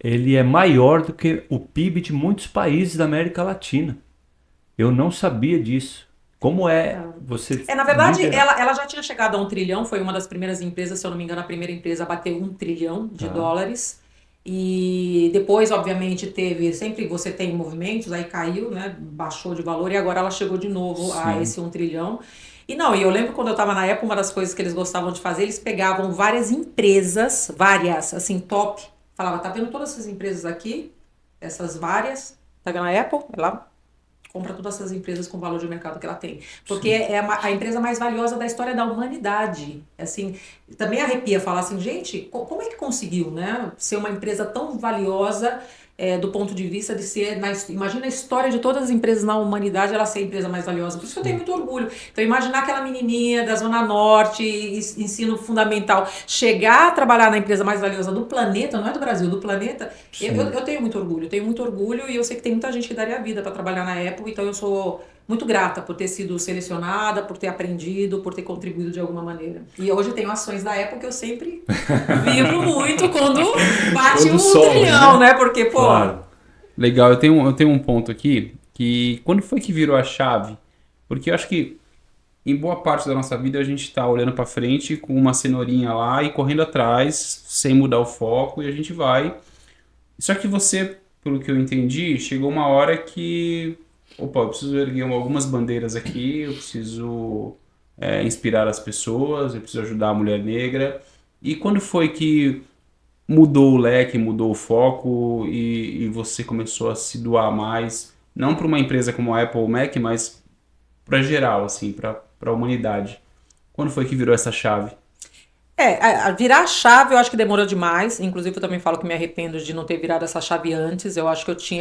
ele é maior do que o PIB de muitos países da América Latina. Eu não sabia disso. Como é você... Na verdade, liderar? ela já tinha chegado a 1 trilhão, foi uma das primeiras empresas, se eu não me engano, a primeira empresa a bater 1 trilhão de dólares. E depois, obviamente, sempre você tem movimentos, aí caiu, né, baixou de valor e agora ela chegou de novo a Sim. esse 1 trilhão. E eu lembro quando eu estava na Apple, uma das coisas que eles gostavam de fazer, eles pegavam várias empresas, assim, top, falava, tá vendo todas essas empresas aqui? Essas várias, tá vendo a Apple? Ela compra todas essas empresas com o valor de mercado que ela tem. Porque é a empresa mais valiosa da história da humanidade. Assim, também arrepia falar assim, gente, como é que conseguiu, né? Ser uma empresa tão valiosa do ponto de vista de ser... imagina a história de todas as empresas na humanidade, ela ser a empresa mais valiosa. Por isso que eu tenho muito orgulho. Então, imaginar aquela menininha da Zona Norte, ensino fundamental, chegar a trabalhar na empresa mais valiosa do planeta, não é do Brasil, do planeta, eu tenho muito orgulho e eu sei que tem muita gente que daria a vida para trabalhar na Apple, então eu sou muito grata por ter sido selecionada, por ter aprendido, por ter contribuído de alguma maneira. E hoje tenho ações da Apple que eu sempre vibro muito quando bate Quando um sobe, trilhão, né? Porque, pô... Claro. Legal, eu tenho um ponto aqui que quando foi que virou a chave? Porque eu acho que em boa parte da nossa vida a gente tá olhando para frente com uma cenourinha lá e correndo atrás, sem mudar o foco, e a gente vai. Só que você, pelo que eu entendi, chegou uma hora que, opa, eu preciso erguer algumas bandeiras aqui, eu preciso inspirar as pessoas, eu preciso ajudar a mulher negra. E quando foi que mudou o leque, mudou o foco e você começou a se doar mais, não para uma empresa como a Apple ou Mac, mas para geral, assim, para a humanidade? Quando foi que virou essa chave? A virar a chave eu acho que demorou demais. Inclusive, eu também falo que me arrependo de não ter virado essa chave antes. Eu acho que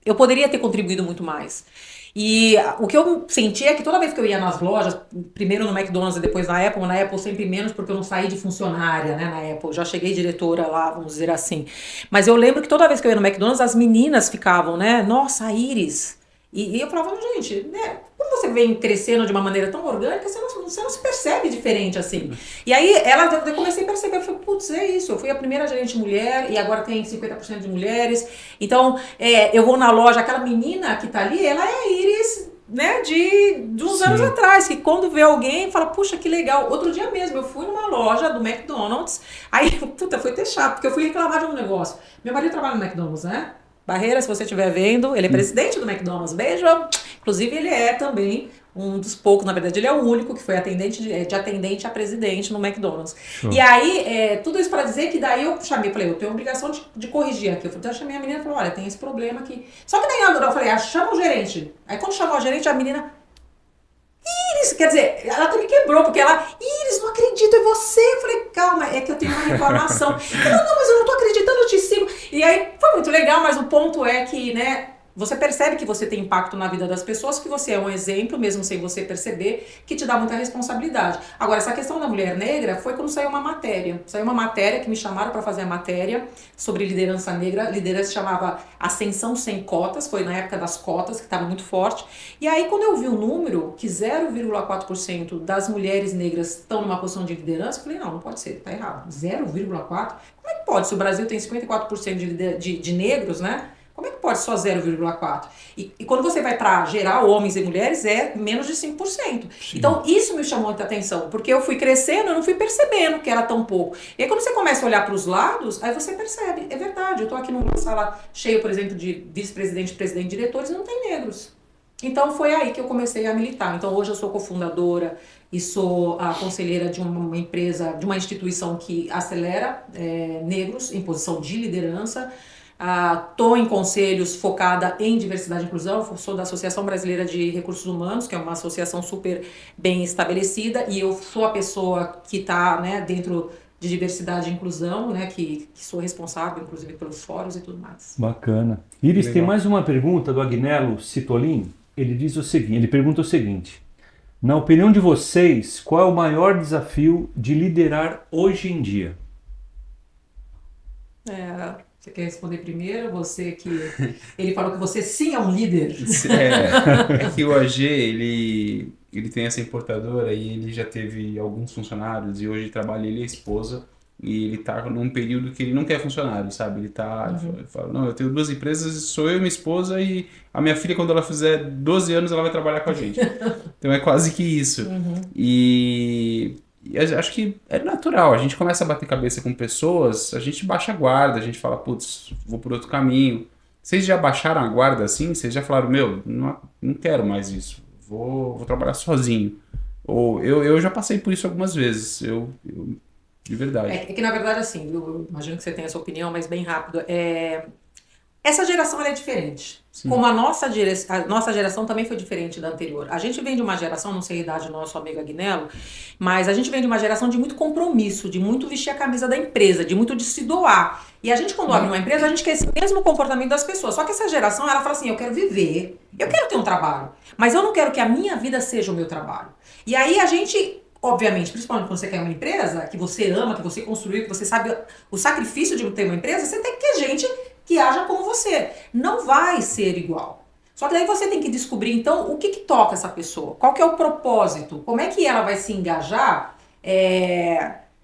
eu poderia ter contribuído muito mais. E o que eu senti é que toda vez que eu ia nas lojas, primeiro no McDonald's e depois na Apple sempre menos, porque eu não saí de funcionária, né, na Apple. Já cheguei diretora lá, vamos dizer assim. Mas eu lembro que toda vez que eu ia no McDonald's, as meninas ficavam, né? Nossa, a Iris. E eu falava, gente, né? Quando você vem crescendo de uma maneira tão orgânica, você não se percebe diferente assim. E aí eu comecei a perceber, eu falei, putz, é isso. Eu fui a primeira gerente mulher e agora tem 50% de mulheres. Então, eu vou na loja, aquela menina que tá ali, ela é a Iris, né, de uns anos atrás, que quando vê alguém, fala, puxa, que legal. Outro dia mesmo, eu fui numa loja do McDonald's, aí, puta, foi até chato, porque eu fui reclamar de um negócio. Meu marido trabalha no McDonald's, né? Barreira, se você estiver vendo, ele é presidente do McDonald's, beijo. Inclusive, ele é também um dos poucos, na verdade, ele é o único que foi de atendente a presidente no McDonald's. Show. E aí, tudo isso para dizer que daí eu falei, eu tenho a obrigação de corrigir aqui. Então eu chamei a menina e falei, olha, tem esse problema aqui. Só que daí eu falei, chama o gerente. Aí quando chamou o gerente, a menina... Iris, quer dizer, ela até me quebrou, porque Iris, não acredito, é você. Eu falei, calma, é que eu tenho uma reclamação. Ela, não, mas eu não tô acreditando, eu te sigo. E aí, foi muito legal, mas o ponto é que, né, você percebe que você tem impacto na vida das pessoas, que você é um exemplo, mesmo sem você perceber, que te dá muita responsabilidade. Agora, essa questão da mulher negra foi quando saiu uma matéria. Saiu uma matéria que me chamaram para fazer a matéria sobre liderança negra. Liderança se chamava Ascensão Sem Cotas, foi na época das cotas, que estava muito forte. E aí, quando eu vi o número, que 0,4% das mulheres negras estão numa posição de liderança, eu falei, não pode ser, tá errado. 0,4%? Como é que pode? Se o Brasil tem 54% de negros, né? Como é que pode só 0,4%? E quando você vai para geral, homens e mulheres, é menos de 5%. Sim. Então, isso me chamou muita atenção, porque eu fui crescendo, eu não fui percebendo que era tão pouco. E aí, quando você começa a olhar para os lados, aí você percebe, é verdade, eu estou aqui numa sala cheia, por exemplo, de vice-presidente, presidente, diretores, e não tem negros. Então, foi aí que eu comecei a militar. Então, hoje eu sou cofundadora e sou a conselheira de uma empresa, de uma instituição que acelera negros em posição de liderança. Estou em conselhos focada em diversidade e inclusão, sou da Associação Brasileira de Recursos Humanos, que é uma associação super bem estabelecida, e eu sou a pessoa que está, né, dentro de diversidade e inclusão, né, que sou responsável, inclusive, pelos fóruns e tudo mais. Bacana. Iris, Legal. tem mais uma pergunta do Agnello Citolin. Ele diz o seguinte, ele pergunta o seguinte: na opinião de vocês, qual é o maior desafio de liderar hoje em dia? Você quer responder primeiro? Você que... Ele falou que você sim é um líder. É que o AG, ele tem essa importadora e ele já teve alguns funcionários e hoje trabalha ele e a esposa e ele tá num período que ele não quer funcionário, sabe? Ele tá, ele fala, não, eu tenho 2 empresas, sou eu e minha esposa e a minha filha, quando ela fizer 12 anos, ela vai trabalhar com a gente. Então é quase que isso. E eu acho que é natural, a gente começa a bater cabeça com pessoas, a gente baixa a guarda, a gente fala, putz, vou por outro caminho. Vocês já baixaram a guarda assim? Vocês já falaram, meu, não quero mais isso, vou trabalhar sozinho. Ou eu já passei por isso algumas vezes, de verdade. É que, na verdade, assim, eu imagino que você tenha a sua opinião, mas bem rápido. Essa geração ela é diferente. Sim. Como a nossa geração também foi diferente da anterior. A gente vem de uma geração, não sei a idade do nosso amigo Agnello, mas a gente vem de uma geração de muito compromisso, de muito vestir a camisa da empresa, de muito de se doar. E a gente, quando abre uma empresa, a gente quer esse mesmo comportamento das pessoas. Só que essa geração, ela fala assim, eu quero viver, eu quero ter um trabalho, mas eu não quero que a minha vida seja o meu trabalho. E aí a gente... Obviamente, principalmente quando você quer uma empresa que você ama, que você construiu, que você sabe o sacrifício de ter uma empresa, você tem que ter gente que haja como você. Não vai ser igual. Só que daí você tem que descobrir, então, o que toca essa pessoa. Qual que é o propósito? Como é que ela vai se engajar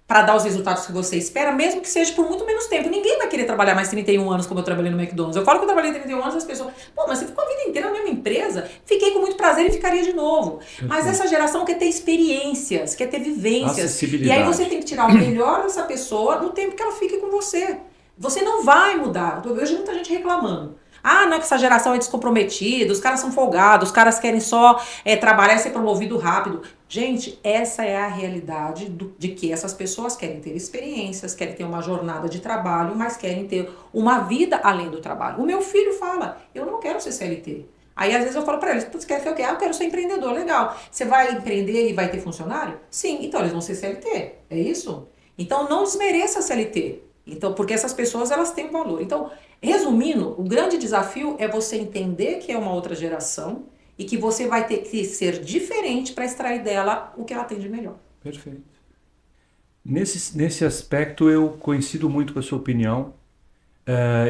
para dar os resultados que você espera, mesmo que seja por muito menos tempo. Ninguém vai querer trabalhar mais 31 anos como eu trabalhei no McDonald's. Eu falo que eu trabalhei 31 anos, as pessoas... Pô, mas você ficou a vida inteira na mesma empresa? Fiquei com muito prazer e ficaria de novo. Mas essa geração quer ter experiências, quer ter vivências. E aí você tem que tirar o melhor dessa pessoa no tempo que ela fique com você. Você não vai mudar. Eu vejo muita gente reclamando. Ah, não é que essa geração é descomprometida, os caras são folgados, os caras querem só trabalhar e ser promovido rápido. Gente, essa é a realidade de que essas pessoas querem ter experiências, querem ter uma jornada de trabalho, mas querem ter uma vida além do trabalho. O meu filho fala, eu não quero ser CLT. Aí às vezes eu falo pra eles, você quer ser o quê? Ah, eu quero ser empreendedor, legal. Você vai empreender e vai ter funcionário? Sim, então eles vão ser CLT, é isso? Então não desmereça a CLT. Então, porque essas pessoas, elas têm um valor. Então, resumindo, o grande desafio é você entender que é uma outra geração e que você vai ter que ser diferente para extrair dela o que ela tem de melhor. Perfeito. Nesse aspecto, eu coincido muito com a sua opinião.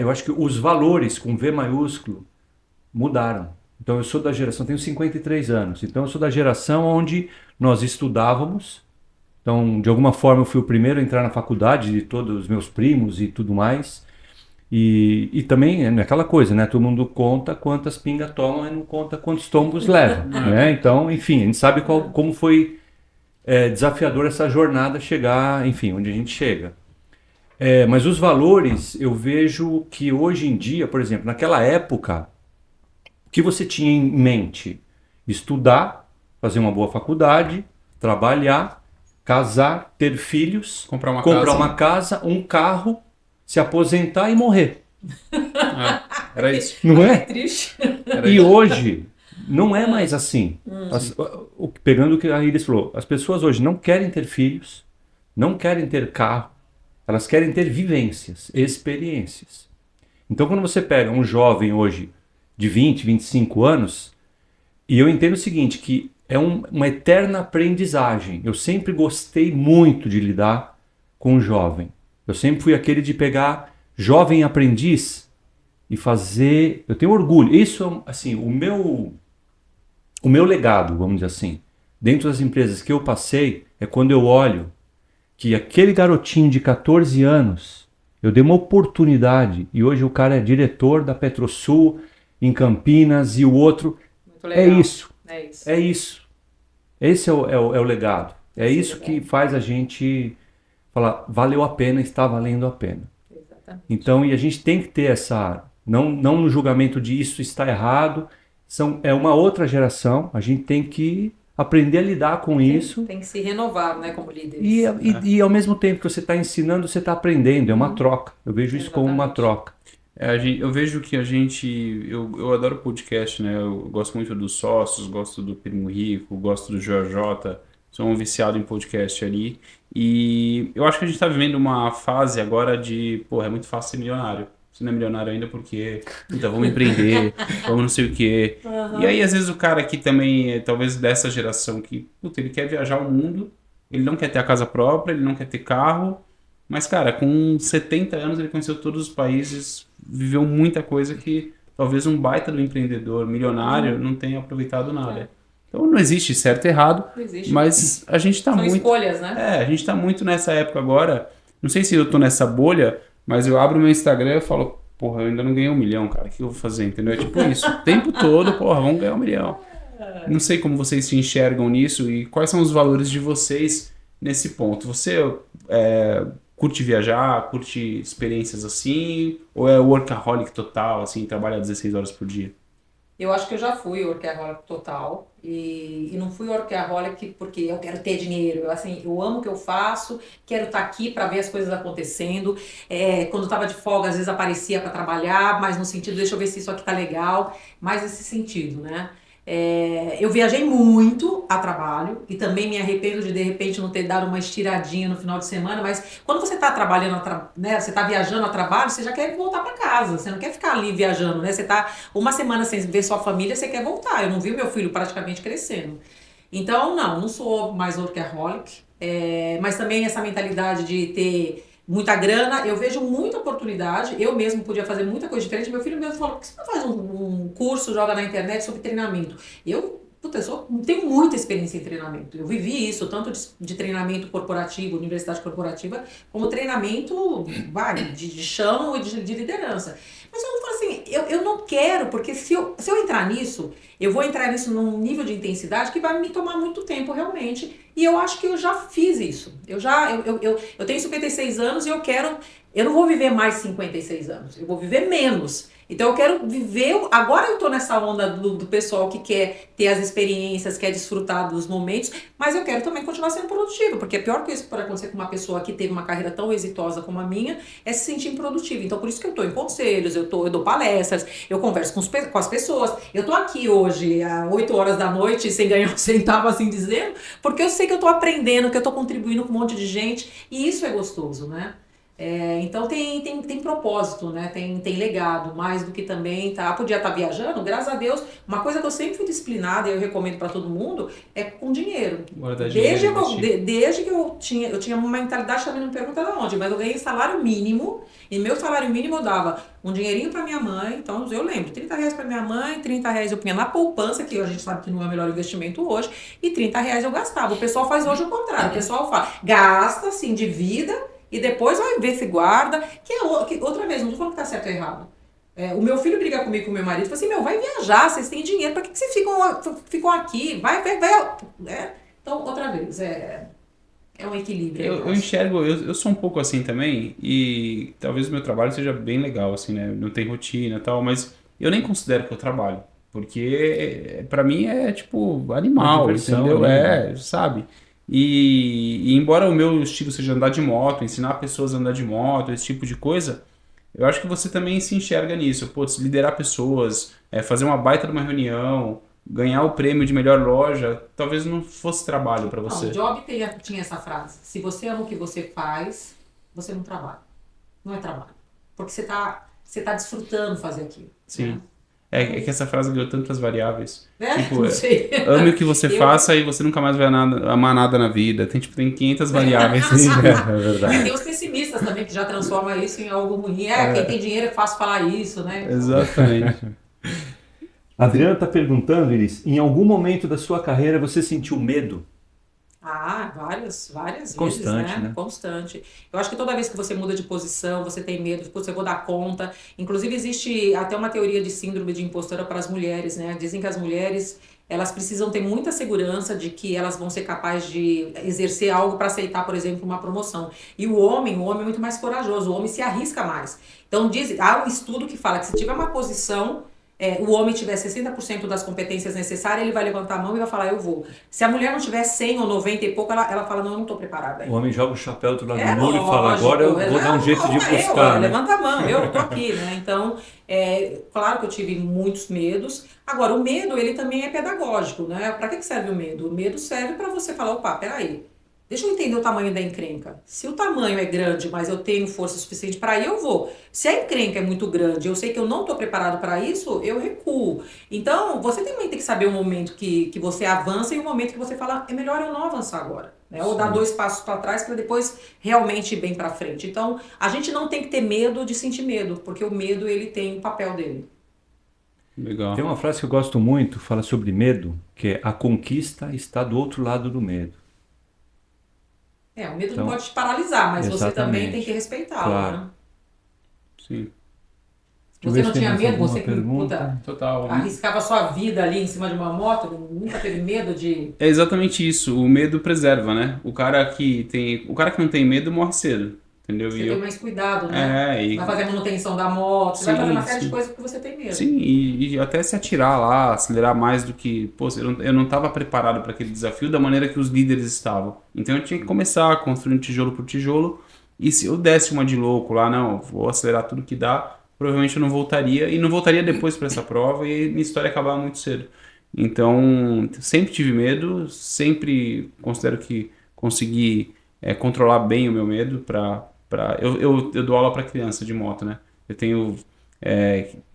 Eu acho que os valores com V maiúsculo mudaram. Então, eu sou da geração, tenho 53 anos. Então, eu sou da geração onde nós estudávamos. Então, de alguma forma, eu fui o primeiro a entrar na faculdade de todos os meus primos e tudo mais. E também é aquela coisa, né? Todo mundo conta quantas pingas tomam e não conta quantos tombos levam, né? Então, enfim, a gente sabe como foi desafiador essa jornada chegar, enfim, onde a gente chega. Mas os valores, eu vejo que hoje em dia, por exemplo, naquela época, o que você tinha em mente? Estudar, fazer uma boa faculdade, trabalhar, casar, ter filhos, comprar uma casa, um carro, se aposentar e morrer. Era isso. Não é? Triste. E hoje não é mais assim. Pegando o que a Iris falou, as pessoas hoje não querem ter filhos, não querem ter carro, elas querem ter vivências, experiências. Então quando você pega um jovem hoje de 20, 25 anos, e eu entendo o seguinte, que é uma eterna aprendizagem. Eu sempre gostei muito de lidar com o jovem. Eu sempre fui aquele de pegar jovem aprendiz e fazer... Eu tenho orgulho. Isso, assim, o meu legado, vamos dizer assim, dentro das empresas que eu passei, é quando eu olho que aquele garotinho de 14 anos, eu dei uma oportunidade e hoje o cara é diretor da Petrosul em Campinas e o outro... Muito legal. É isso. É isso. Esse é o legado. É isso que faz a gente falar, valeu a pena, está valendo a pena. Exatamente. Então, e a gente tem que ter essa, não no julgamento de isso está errado, é uma outra geração, a gente tem que aprender a lidar com isso. Tem que se renovar, né, como líder. E ao mesmo tempo que você está ensinando, você está aprendendo, é uma troca. Eu vejo isso como uma troca. Eu vejo que eu adoro podcast, né? Eu gosto muito dos sócios, gosto do Primo Rico, gosto do JJ, sou um viciado em podcast ali. E eu acho que a gente tá vivendo uma fase agora de, é muito fácil ser milionário. Você não é milionário ainda porque, vamos empreender, vamos não sei o quê. Uhum. E aí, às vezes, o cara que também é talvez dessa geração que, ele quer viajar o mundo, ele não quer ter a casa própria, ele não quer ter carro, mas, cara, com 70 anos ele conheceu todos os países, viveu muita coisa que talvez um baita do empreendedor milionário não tenha aproveitado nada. Então não existe certo e errado, mas a gente tá São muito... escolhas, né? A gente tá muito nessa época agora Não sei se eu tô nessa bolha, mas eu abro meu Instagram e falo, porra, eu ainda não ganhei 1 milhão, cara. O que eu vou fazer? Entendeu? É tipo isso. O tempo todo, porra, vamos ganhar 1 milhão. Não sei como vocês se enxergam nisso e quais são os valores de vocês nesse ponto. Você curte viajar, curte experiências assim, ou é workaholic total, assim, trabalha 16 horas por dia? Eu acho que eu já fui workaholic total e não fui workaholic porque eu quero ter dinheiro. Eu amo o que eu faço, quero estar aqui para ver as coisas acontecendo. Quando estava de folga, às vezes aparecia para trabalhar, mas no sentido, deixa eu ver se isso aqui tá legal, mais nesse sentido, né? Eu viajei muito a trabalho e também me arrependo de repente não ter dado uma estiradinha no final de semana, mas quando você está trabalhando, né, você está viajando a trabalho, você já quer voltar para casa, você não quer ficar ali viajando, né? Você está uma semana sem ver sua família, você quer voltar. Eu não vi meu filho praticamente crescendo. Então, não sou mais workaholic, mas também essa mentalidade de ter muita grana, eu vejo muita oportunidade, eu mesmo podia fazer muita coisa diferente. Meu filho mesmo falou, por que você não faz um curso, joga na internet sobre treinamento? Tenho muita experiência em treinamento, eu vivi isso, tanto de treinamento corporativo, universidade corporativa, como treinamento de chão e de liderança. Mas eu falo assim, eu não quero, porque se eu entrar nisso, eu vou entrar nisso num nível de intensidade que vai me tomar muito tempo realmente. E eu acho que eu já fiz isso. Eu tenho 56 anos e eu não vou viver mais 56 anos, eu vou viver menos. Então eu quero viver, agora eu tô nessa onda do pessoal que quer ter as experiências, quer desfrutar dos momentos, mas eu quero também continuar sendo produtivo, porque a pior coisa que pode acontecer com uma pessoa que teve uma carreira tão exitosa como a minha é se sentir improdutiva. Então por isso que eu tô em conselhos, eu dou palestras, eu converso com as pessoas, eu tô aqui hoje às 8 horas da noite sem ganhar um centavo, assim dizendo, porque eu sei que eu tô aprendendo, que eu tô contribuindo com um monte de gente, e isso é gostoso, né? Então tem propósito, né? Tem legado, mais do que também podia estar viajando, graças a Deus. Uma coisa que eu sempre fui disciplinada e eu recomendo para todo mundo é com dinheiro. Desde que eu tinha uma mentalidade, também não me pergunta de onde, mas eu ganhei salário mínimo, e meu salário mínimo eu dava um dinheirinho para minha mãe. Então eu lembro, R$30 para minha mãe, R$30 eu punha na poupança, que a gente sabe que não é o melhor investimento hoje, e R$30 eu gastava. O pessoal faz hoje o contrário, o pessoal fala, gasta, se endivida, e depois vai ver se guarda, que outra vez, não tô falando que tá certo ou errado. O meu filho briga comigo com o meu marido, fala assim, vai viajar, vocês têm dinheiro, pra que vocês ficam aqui? Vai. Então, outra vez, é um equilíbrio. Eu enxergo, eu sou um pouco assim também, e talvez o meu trabalho seja bem legal, assim, né? Não tem rotina e tal, mas eu nem considero que eu trabalho, porque pra mim é tipo animal, diversão, entendeu? né? Sabe? E embora o meu estilo seja andar de moto, ensinar pessoas a andar de moto, esse tipo de coisa, eu acho que você também se enxerga nisso. Putz, liderar pessoas, fazer uma baita de uma reunião, ganhar o prêmio de melhor loja, talvez não fosse trabalho para você. Não, o Job tinha essa frase, se você ama o que você faz, você não trabalha. Não é trabalho. Porque você tá desfrutando fazer aquilo. Sim. Né? É que essa frase ganhou tantas variáveis. Não sei. Ame o que você faça e você nunca mais vai amar nada na vida. Tem 500 variáveis. É verdade. Tem os pessimistas também, que já transformam isso em algo ruim. Quem tem dinheiro é fácil falar isso, né? Exatamente. A Adriana está perguntando, Iris, em algum momento da sua carreira você sentiu medo? Várias vezes, Constante, né? Constante. Eu acho que toda vez que você muda de posição, você tem medo, você vou dar conta. Inclusive, existe até uma teoria de síndrome de impostora para as mulheres, né? Dizem que as mulheres, elas precisam ter muita segurança de que elas vão ser capazes de exercer algo para aceitar, por exemplo, uma promoção. E o homem é muito mais corajoso, o homem se arrisca mais. Então, há um estudo que fala que se tiver uma posição, o homem tiver 60% das competências necessárias, ele vai levantar a mão e vai falar, eu vou. Se a mulher não tiver 100 ou 90 e pouco, ela fala, não, eu não estou preparada ainda. O homem joga o chapéu do lado do muro e fala, agora eu vou dar um jeito de buscar. Né? Levanta a mão, eu tô aqui, né? Então, claro que eu tive muitos medos. Agora, o medo, ele também é pedagógico, né? Para que serve o medo? O medo serve para você falar, opa, peraí, deixa eu entender o tamanho da encrenca. Se o tamanho é grande, mas eu tenho força suficiente para ir, eu vou. Se a encrenca é muito grande, eu sei que eu não estou preparado para isso, eu recuo. Então, você também tem que saber o momento que você avança e o momento que você fala, é melhor eu não avançar agora. Né? Ou dar 2 passos para trás para depois realmente ir bem para frente. Então, a gente não tem que ter medo de sentir medo, porque o medo, ele tem o papel dele. Legal. Tem uma frase que eu gosto muito, fala sobre medo, que é a conquista está do outro lado do medo. O medo Então, não pode te paralisar, mas você também exatamente. tem que respeitá-lo, Claro. né? Sim, Deixa eu Você ver não se tem tinha mais medo? alguma Você que pergunta. total. arriscava sua vida ali em cima de uma moto, nunca teve medo de... É exatamente isso, o medo preserva, né? O cara que não tem medo morre cedo, entendeu? Você tem mais cuidado, né? Você vai fazer a manutenção da moto, você vai fazer uma série de coisas que você tem medo. Sim, e até se atirar lá, acelerar mais do que. Pô, eu não estava preparado para aquele desafio da maneira que os líderes estavam. Então eu tinha que começar construindo tijolo por tijolo. E se eu desse uma de louco lá, não, vou acelerar tudo que dá, provavelmente eu não voltaria. E não voltaria depois para essa prova e minha história acabava muito cedo. Então, sempre tive medo, sempre considero que consegui controlar bem o meu medo. Eu dou aula para criança de moto, né? Eu tenho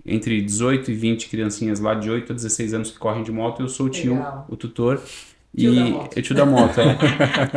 entre 18 e 20 criancinhas lá de 8 a 16 anos que correm de moto, eu sou o tio, Legal. o tutor. Tio da E moto. é tio da moto,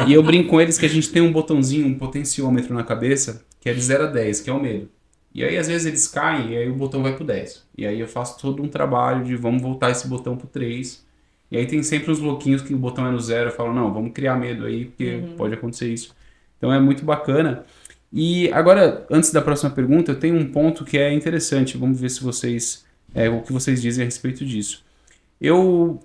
E eu brinco com eles que a gente tem um botãozinho, um potenciômetro na cabeça, que é de 0 a 10, que é o medo. E aí às vezes eles caem e aí o botão vai pro 10. E aí eu faço todo um trabalho de vamos voltar esse botão pro 3. E aí tem sempre uns louquinhos que o botão é no 0, eu falo, não, vamos criar medo aí, porque pode acontecer isso. Então é muito bacana. E agora, antes da próxima pergunta, eu tenho um ponto que é interessante. Vamos ver se vocês, o que vocês dizem a respeito disso. Eu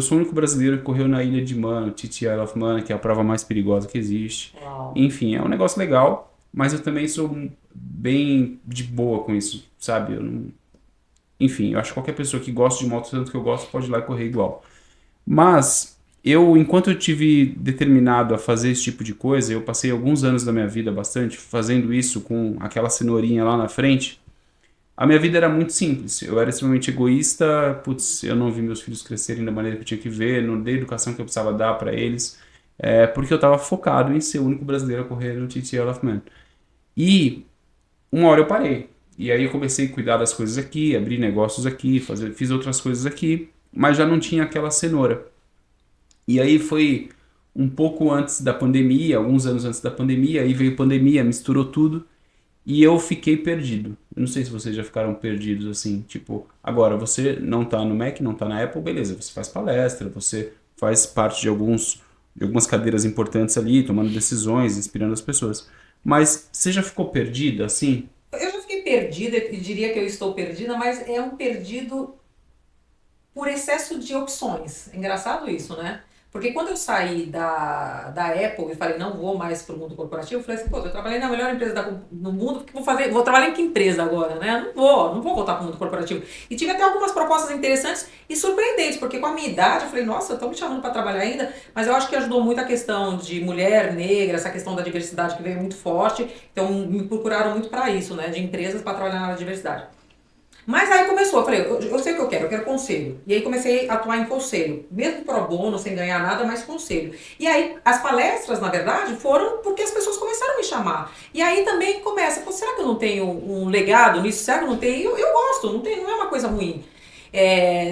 sou o único brasileiro que correu na Ilha de Man, TT Isle of Man, que é a prova mais perigosa que existe. Uau. Enfim, é um negócio legal, mas eu também sou bem de boa com isso, sabe? Enfim, eu acho que qualquer pessoa que gosta de moto tanto que eu gosto pode ir lá e correr igual. Mas enquanto eu tive determinado a fazer esse tipo de coisa, eu passei alguns anos da minha vida bastante fazendo isso com aquela cenourinha lá na frente. A minha vida era muito simples. Eu era extremamente egoísta. Putz, eu não vi meus filhos crescerem da maneira que eu tinha que ver, não dei a educação que eu precisava dar para eles, porque eu estava focado em ser o único brasileiro a correr no TT Isle of Man. E uma hora eu parei. E aí eu comecei a cuidar das coisas aqui, abrir negócios aqui, fiz outras coisas aqui, mas já não tinha aquela cenoura. E aí foi um pouco antes da pandemia, alguns anos antes da pandemia, aí veio pandemia, misturou tudo, e eu fiquei perdido. Eu não sei se vocês já ficaram perdidos assim, tipo, agora você não tá no Mac, não tá na Apple, beleza, você faz palestra, você faz parte de algumas cadeiras importantes ali, tomando decisões, inspirando as pessoas. Mas você já ficou perdida assim? Eu já fiquei perdida e diria que eu estou perdida, mas é um perdido por excesso de opções. É engraçado isso, né? Porque quando eu saí da Apple e falei, não vou mais para o mundo corporativo, eu falei assim, pô, eu trabalhei na melhor empresa no mundo, porque vou trabalhar em que empresa agora, né? Não vou voltar para o mundo corporativo. E tive até algumas propostas interessantes e surpreendentes, porque com a minha idade eu falei, nossa, estão me chamando para trabalhar ainda, mas eu acho que ajudou muito a questão de mulher negra, essa questão da diversidade que veio muito forte, então me procuraram muito para isso, né? De empresas para trabalhar na área de diversidade. Mas aí começou, eu falei, eu sei o que eu quero conselho. E aí comecei a atuar em conselho, mesmo pro bono, sem ganhar nada, mas conselho. E aí as palestras, na verdade, foram porque as pessoas começaram a me chamar. E aí também começa, pô, será que eu não tenho um legado nisso? Será que eu não tenho? Eu gosto, não é uma coisa ruim.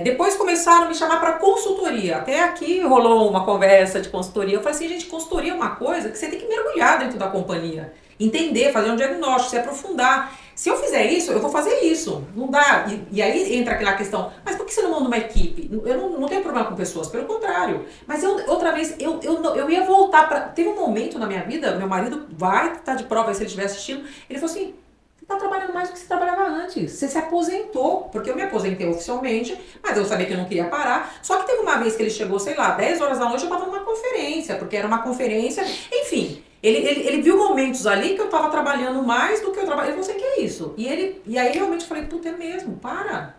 Depois começaram a me chamar para consultoria. Até aqui rolou uma conversa de consultoria. Eu falei assim, gente, consultoria é uma coisa que você tem que mergulhar dentro da companhia. Entender, fazer um diagnóstico, se aprofundar. Se eu fizer isso, eu vou fazer isso. Não dá. E aí entra aquela questão, mas por que você não monta uma equipe? Eu não tenho problema com pessoas, pelo contrário. Mas outra vez, eu ia voltar para... Teve um momento na minha vida, meu marido vai estar de prova se ele estiver assistindo, ele falou assim, você tá trabalhando mais do que você trabalhava antes. Você se aposentou, porque eu me aposentei oficialmente, mas eu sabia que eu não queria parar. Só que teve uma vez que ele chegou, sei lá, 10 horas da noite, eu tava numa conferência, porque era uma conferência, enfim... Ele viu momentos ali que eu tava trabalhando mais do que eu trabalhava. Ele falou assim, que é isso? E aí realmente eu falei, puta, é mesmo, para.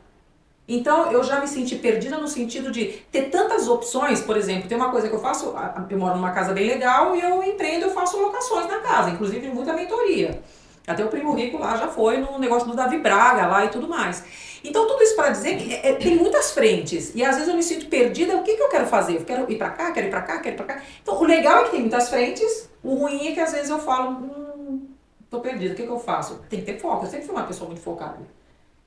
Então eu já me senti perdida no sentido de ter tantas opções. Por exemplo, tem uma coisa que eu faço, eu moro numa casa bem legal e eu empreendo, eu faço locações na casa, inclusive muita mentoria. Até o Primo Rico lá já foi no negócio do Davi Braga lá e tudo mais. Então tudo isso para dizer que tem muitas frentes e às vezes eu me sinto perdida, o que eu quero fazer? Eu quero ir para cá, quero ir para cá, quero ir para cá. Então o legal é que tem muitas frentes, o ruim é que às vezes eu falo, tô perdida, o que eu faço? Tem que ter foco, eu sempre fui uma pessoa muito focada.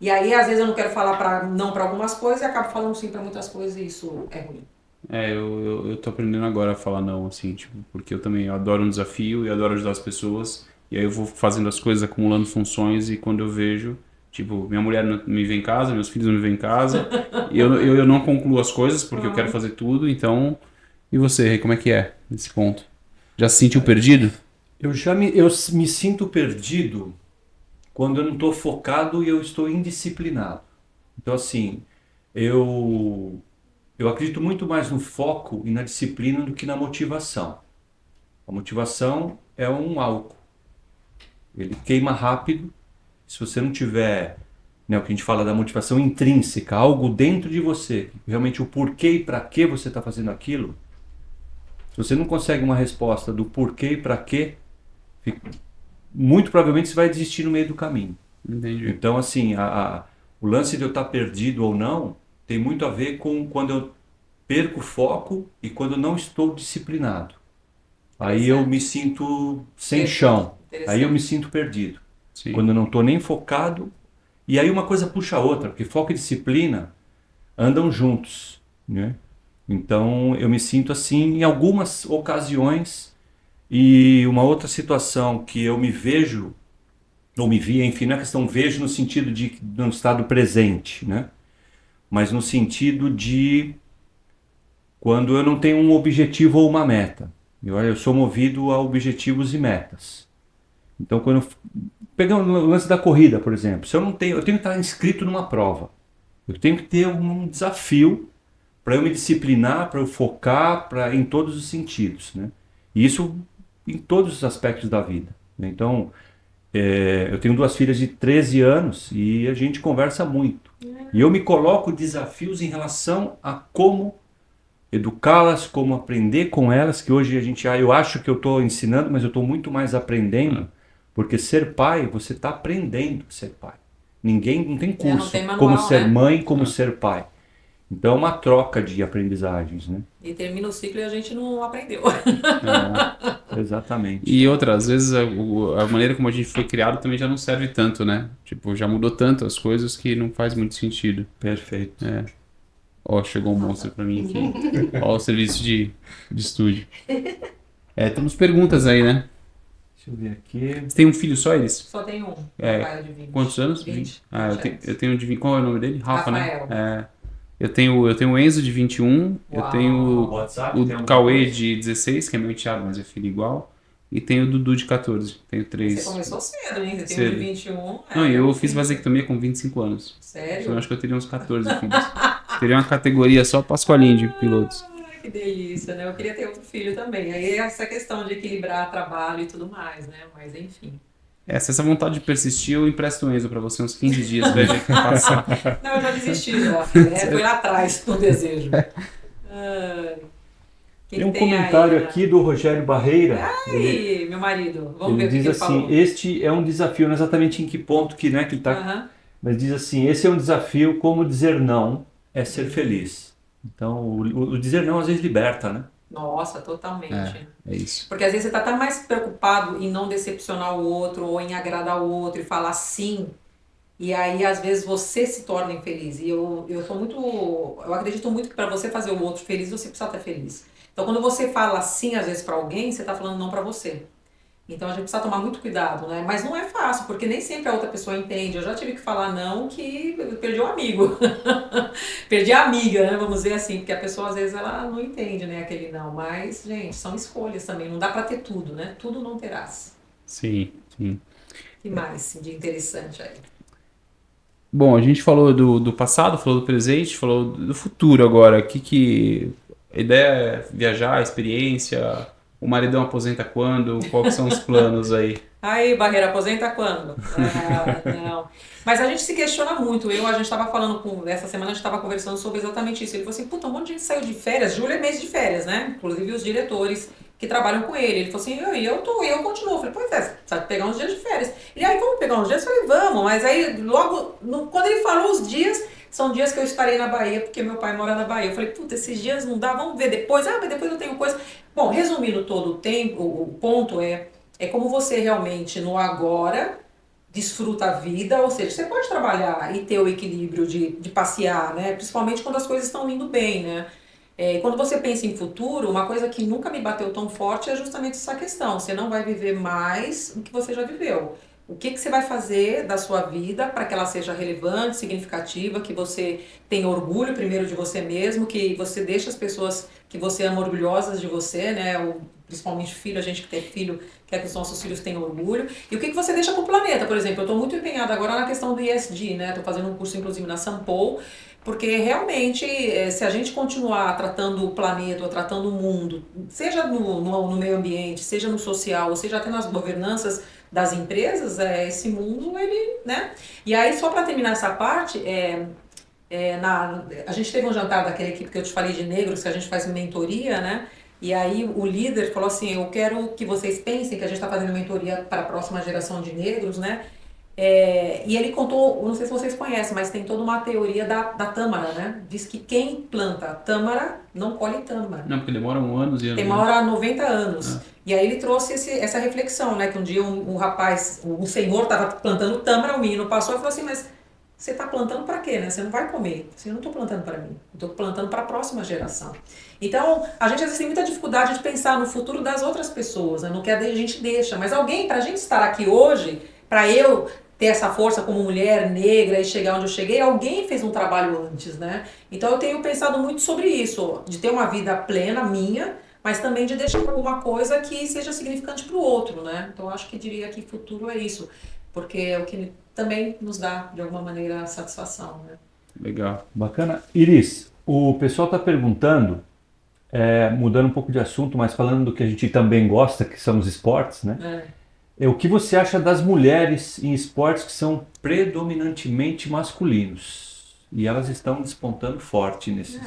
E aí às vezes eu não quero falar não para algumas coisas e acabo falando sim para muitas coisas e isso é ruim. Eu tô aprendendo agora a falar não, assim, tipo, porque eu adoro um desafio e adoro ajudar as pessoas. E aí eu vou fazendo as coisas, acumulando funções e quando eu vejo, tipo, minha mulher não me vê em casa, meus filhos não me vêem em casa, e eu não concluo as coisas porque eu quero fazer tudo, então... E você, como é que é nesse ponto? Já se sentiu perdido? Eu me sinto perdido quando eu não estou focado e eu estou indisciplinado. Então, assim, eu acredito muito mais no foco e na disciplina do que na motivação. A motivação é um álcool. Ele queima rápido. Se você não tiver, né, o que a gente fala da motivação intrínseca, algo dentro de você, realmente o porquê e para que você está fazendo aquilo, se você não consegue uma resposta do porquê e para quê, muito provavelmente você vai desistir no meio do caminho. Entendi. Então, assim, o lance de eu estar perdido ou não tem muito a ver com quando eu perco o foco e quando eu não estou disciplinado. Aí eu me sinto sem chão. Aí eu me sinto perdido. Sim. Quando eu não estou nem focado. E aí uma coisa puxa a outra, porque foco e disciplina andam juntos, né? Então eu me sinto assim em algumas ocasiões. E uma outra situação que eu me vejo, ou me via, enfim, não é questão vejo no sentido de um estado presente, né? Mas no sentido de quando eu não tenho um objetivo ou uma meta. Eu sou movido a objetivos e metas. Então, quando pegando o lance da corrida, por exemplo, se eu não tenho, eu tenho que estar inscrito numa prova. Eu tenho que ter um desafio para eu me disciplinar, para eu focar, em todos os sentidos, né? E isso em todos os aspectos da vida, né? Então, eu tenho 2 filhas de 13 anos e a gente conversa muito. E eu me coloco desafios em relação a como educá-las, como aprender com elas, que hoje eu acho que eu estou ensinando, mas eu estou muito mais aprendendo, porque ser pai, você está aprendendo a ser pai. Não tem curso não tem manual, como ser né? mãe, como ser pai. Então é uma troca de aprendizagens, né? E termina o ciclo e a gente não aprendeu. Exatamente. E outra, às vezes a maneira como a gente foi criado também já não serve tanto, né? Tipo, já mudou tanto as coisas que não faz muito sentido. Perfeito. Ó, chegou um monstro pra mim aqui. Ó, o serviço de estúdio. Temos perguntas aí, né? Deixa eu ver aqui. Você tem um filho só, eles? Só tem um. É, De 20. Quantos anos? 20. Eu tenho de 20. Qual é o nome dele? Rafa, Rafael. né? Eu tenho o Enzo de 21, eu Uau. tenho WhatsApp, tem o um Cauê coisa? de 16, que é meu enteado, mas é filho igual. E tenho o Dudu de 14. Tenho 3. Você começou cedo, hein? Você tem um Cedo. de 21. Não, eu fiz vasectomia com 25 anos. Sério? Eu acho que eu teria uns 14 filhos. Teria uma categoria só pra escolinha de pilotos. Ai, que delícia, né? Eu queria ter outro filho também. Aí essa questão de equilibrar trabalho e tudo mais, né? Mas enfim. Se essa vontade de persistir, eu empresto o Enzo pra você uns 15 dias pra ele passar. Não, eu já desisti já. Foi lá atrás o desejo. Tem um comentário aqui do Rogério Barreira. Ai, meu marido. Vamos ver Ele o que diz ele assim, falou. este é um desafio, não exatamente em que ponto que, né, que ele está... Aham. Mas diz assim, esse é um desafio, como dizer não é ser feliz. Então, o dizer não às vezes liberta, né? Nossa, totalmente. É isso. Porque às vezes você tá tão mais preocupado em não decepcionar o outro ou em agradar o outro e falar sim. E aí, às vezes, você se torna infeliz. E eu acredito muito que para você fazer o outro feliz, você precisa estar feliz. Então, quando você fala sim, às vezes, para alguém, você tá falando não para você. Então, a gente precisa tomar muito cuidado, né? Mas não é fácil, porque nem sempre a outra pessoa entende. Eu já tive que falar não, que eu perdi um amigo. Perdi a amiga, né? Vamos dizer assim, porque a pessoa, às vezes, ela não entende, né, aquele não. Mas, gente, são escolhas também. Não dá para ter tudo, né? Tudo não terás. Sim, sim. O que mais de interessante aí? Bom, a gente falou do passado, falou do presente, falou do futuro agora. A ideia é viajar, experiência. O maridão aposenta quando? Quais que são os planos aí? Aí, Barreira, aposenta quando? Não. Mas a gente se questiona muito. A gente estava falando essa semana a gente estava conversando sobre exatamente isso. Ele falou assim, puta, um monte de gente saiu de férias. Julho é mês de férias, né? Inclusive os diretores que trabalham com ele. Ele falou assim, eu continuo. Eu falei, pois é, precisa pegar uns dias de férias. Ele, aí, vamos pegar uns dias? Eu falei, vamos. Mas aí, logo, quando ele falou os dias, são dias que eu estarei na Bahia, porque meu pai mora na Bahia. Eu falei, puta, esses dias não dá, vamos ver depois. Mas depois eu tenho coisa. Bom, resumindo todo o tempo, o ponto é como você realmente no agora desfruta a vida, ou seja, você pode trabalhar e ter o equilíbrio de passear, né? Principalmente quando as coisas estão indo bem, né? Quando você pensa em futuro, uma coisa que nunca me bateu tão forte é justamente essa questão. Você não vai viver mais o que você já viveu. O que você vai fazer da sua vida para que ela seja relevante, significativa, que você tenha orgulho primeiro de você mesmo, que você deixe as pessoas que você ama, orgulhosas de você, né? Principalmente filho, a gente que tem filho quer que os nossos filhos tenham orgulho. E o que você deixa para o planeta, por exemplo? Eu estou muito empenhada agora na questão do ESG, né? Estou fazendo um curso, inclusive, na Sampo, porque realmente, se a gente continuar tratando o planeta, ou tratando o mundo, seja no meio ambiente, seja no social, ou seja até nas governanças das empresas, esse mundo, ele, né? E aí, só para terminar essa parte, a gente teve um jantar daquela equipe que eu te falei de negros, que a gente faz mentoria, né? E aí o líder falou assim, eu quero que vocês pensem que a gente está fazendo mentoria para a próxima geração de negros, né? E ele contou, não sei se vocês conhecem, mas tem toda uma teoria da tâmara, né? Diz que quem planta tâmara não colhe tâmara. Não, porque demora anos e anos. Demora 90 anos. E aí ele trouxe essa reflexão, né? Que um dia um rapaz, um senhor estava plantando tâmara, o menino passou e falou assim, mas você está plantando para quê, né? Você não vai comer. Eu não estou plantando para mim. Eu estou plantando para a próxima geração. Então, a gente às vezes tem muita dificuldade de pensar no futuro das outras pessoas, né? No que a gente deixa. Mas alguém, para a gente estar aqui hoje, para eu ter essa força como mulher negra e chegar onde eu cheguei, alguém fez um trabalho antes, né? Então, eu tenho pensado muito sobre isso, de ter uma vida plena, minha, mas também de deixar alguma coisa que seja significante para o outro, né? Então, eu acho que diria que futuro é isso. Porque é o que também nos dá, de alguma maneira, satisfação, né? Legal. Bacana. Iris, o pessoal está perguntando, mudando um pouco de assunto, mas falando do que a gente também gosta, que são os esportes, né? O que você acha das mulheres em esportes que são predominantemente masculinos? E elas estão despontando forte nesses...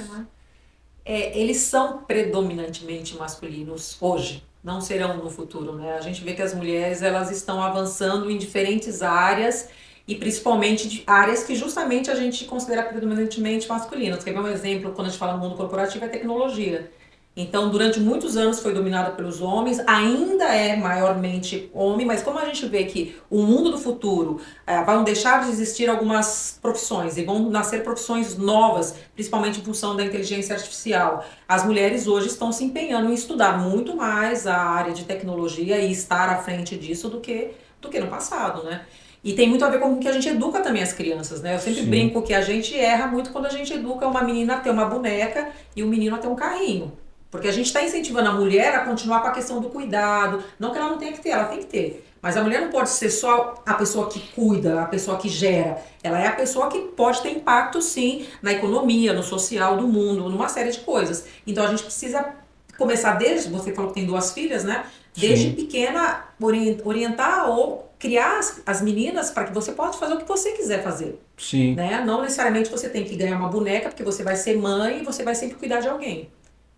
Eles são predominantemente masculinos hoje. Não serão no futuro, né? A gente vê que as mulheres, elas estão avançando em diferentes áreas e principalmente de áreas que justamente a gente considera predominantemente masculinas. Quer ver um exemplo, quando a gente fala no mundo corporativo, é tecnologia. Então, durante muitos anos foi dominada pelos homens, ainda é maiormente homem, mas como a gente vê que o mundo do futuro vão deixar de existir algumas profissões e vão nascer profissões novas, principalmente em função da inteligência artificial, as mulheres hoje estão se empenhando em estudar muito mais a área de tecnologia e estar à frente disso do que no passado, né? E tem muito a ver com o que a gente educa também as crianças, né? Eu sempre brinco que a gente erra muito quando a gente educa uma menina a ter uma boneca e um menino a ter um carrinho. Porque a gente está incentivando a mulher a continuar com a questão do cuidado. Não que ela não tenha que ter, ela tem que ter. Mas a mulher não pode ser só a pessoa que cuida, a pessoa que gera. Ela é a pessoa que pode ter impacto, sim, na economia, no social do mundo, numa série de coisas. Então a gente precisa começar desde, você falou que tem 2 filhas, né? Desde pequena, orientar ou criar as meninas para que você possa fazer o que você quiser fazer. Sim. Né? Não necessariamente você tem que ganhar uma boneca, porque você vai ser mãe e você vai sempre cuidar de alguém.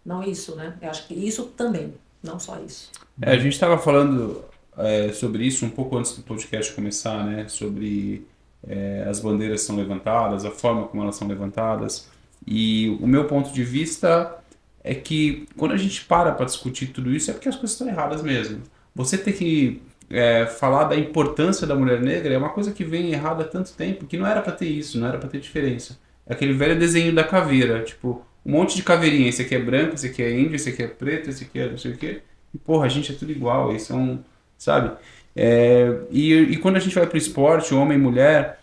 Não isso, né? Eu acho que isso também, não só isso. A gente estava falando sobre isso um pouco antes do podcast começar, né? Sobre as bandeiras que são levantadas, a forma como elas são levantadas. E o meu ponto de vista é que quando a gente para discutir tudo isso é porque as coisas estão erradas mesmo. Você ter que falar da importância da mulher negra é uma coisa que vem errada há tanto tempo que não era para ter isso, não era para ter diferença. É aquele velho desenho da caveira, tipo... Um monte de caveirinha, esse aqui é branco, esse aqui é índio, esse aqui é preto, esse aqui é não sei o quê. E porra, a gente é tudo igual, eles são, sabe? E quando a gente vai pro esporte, homem e mulher,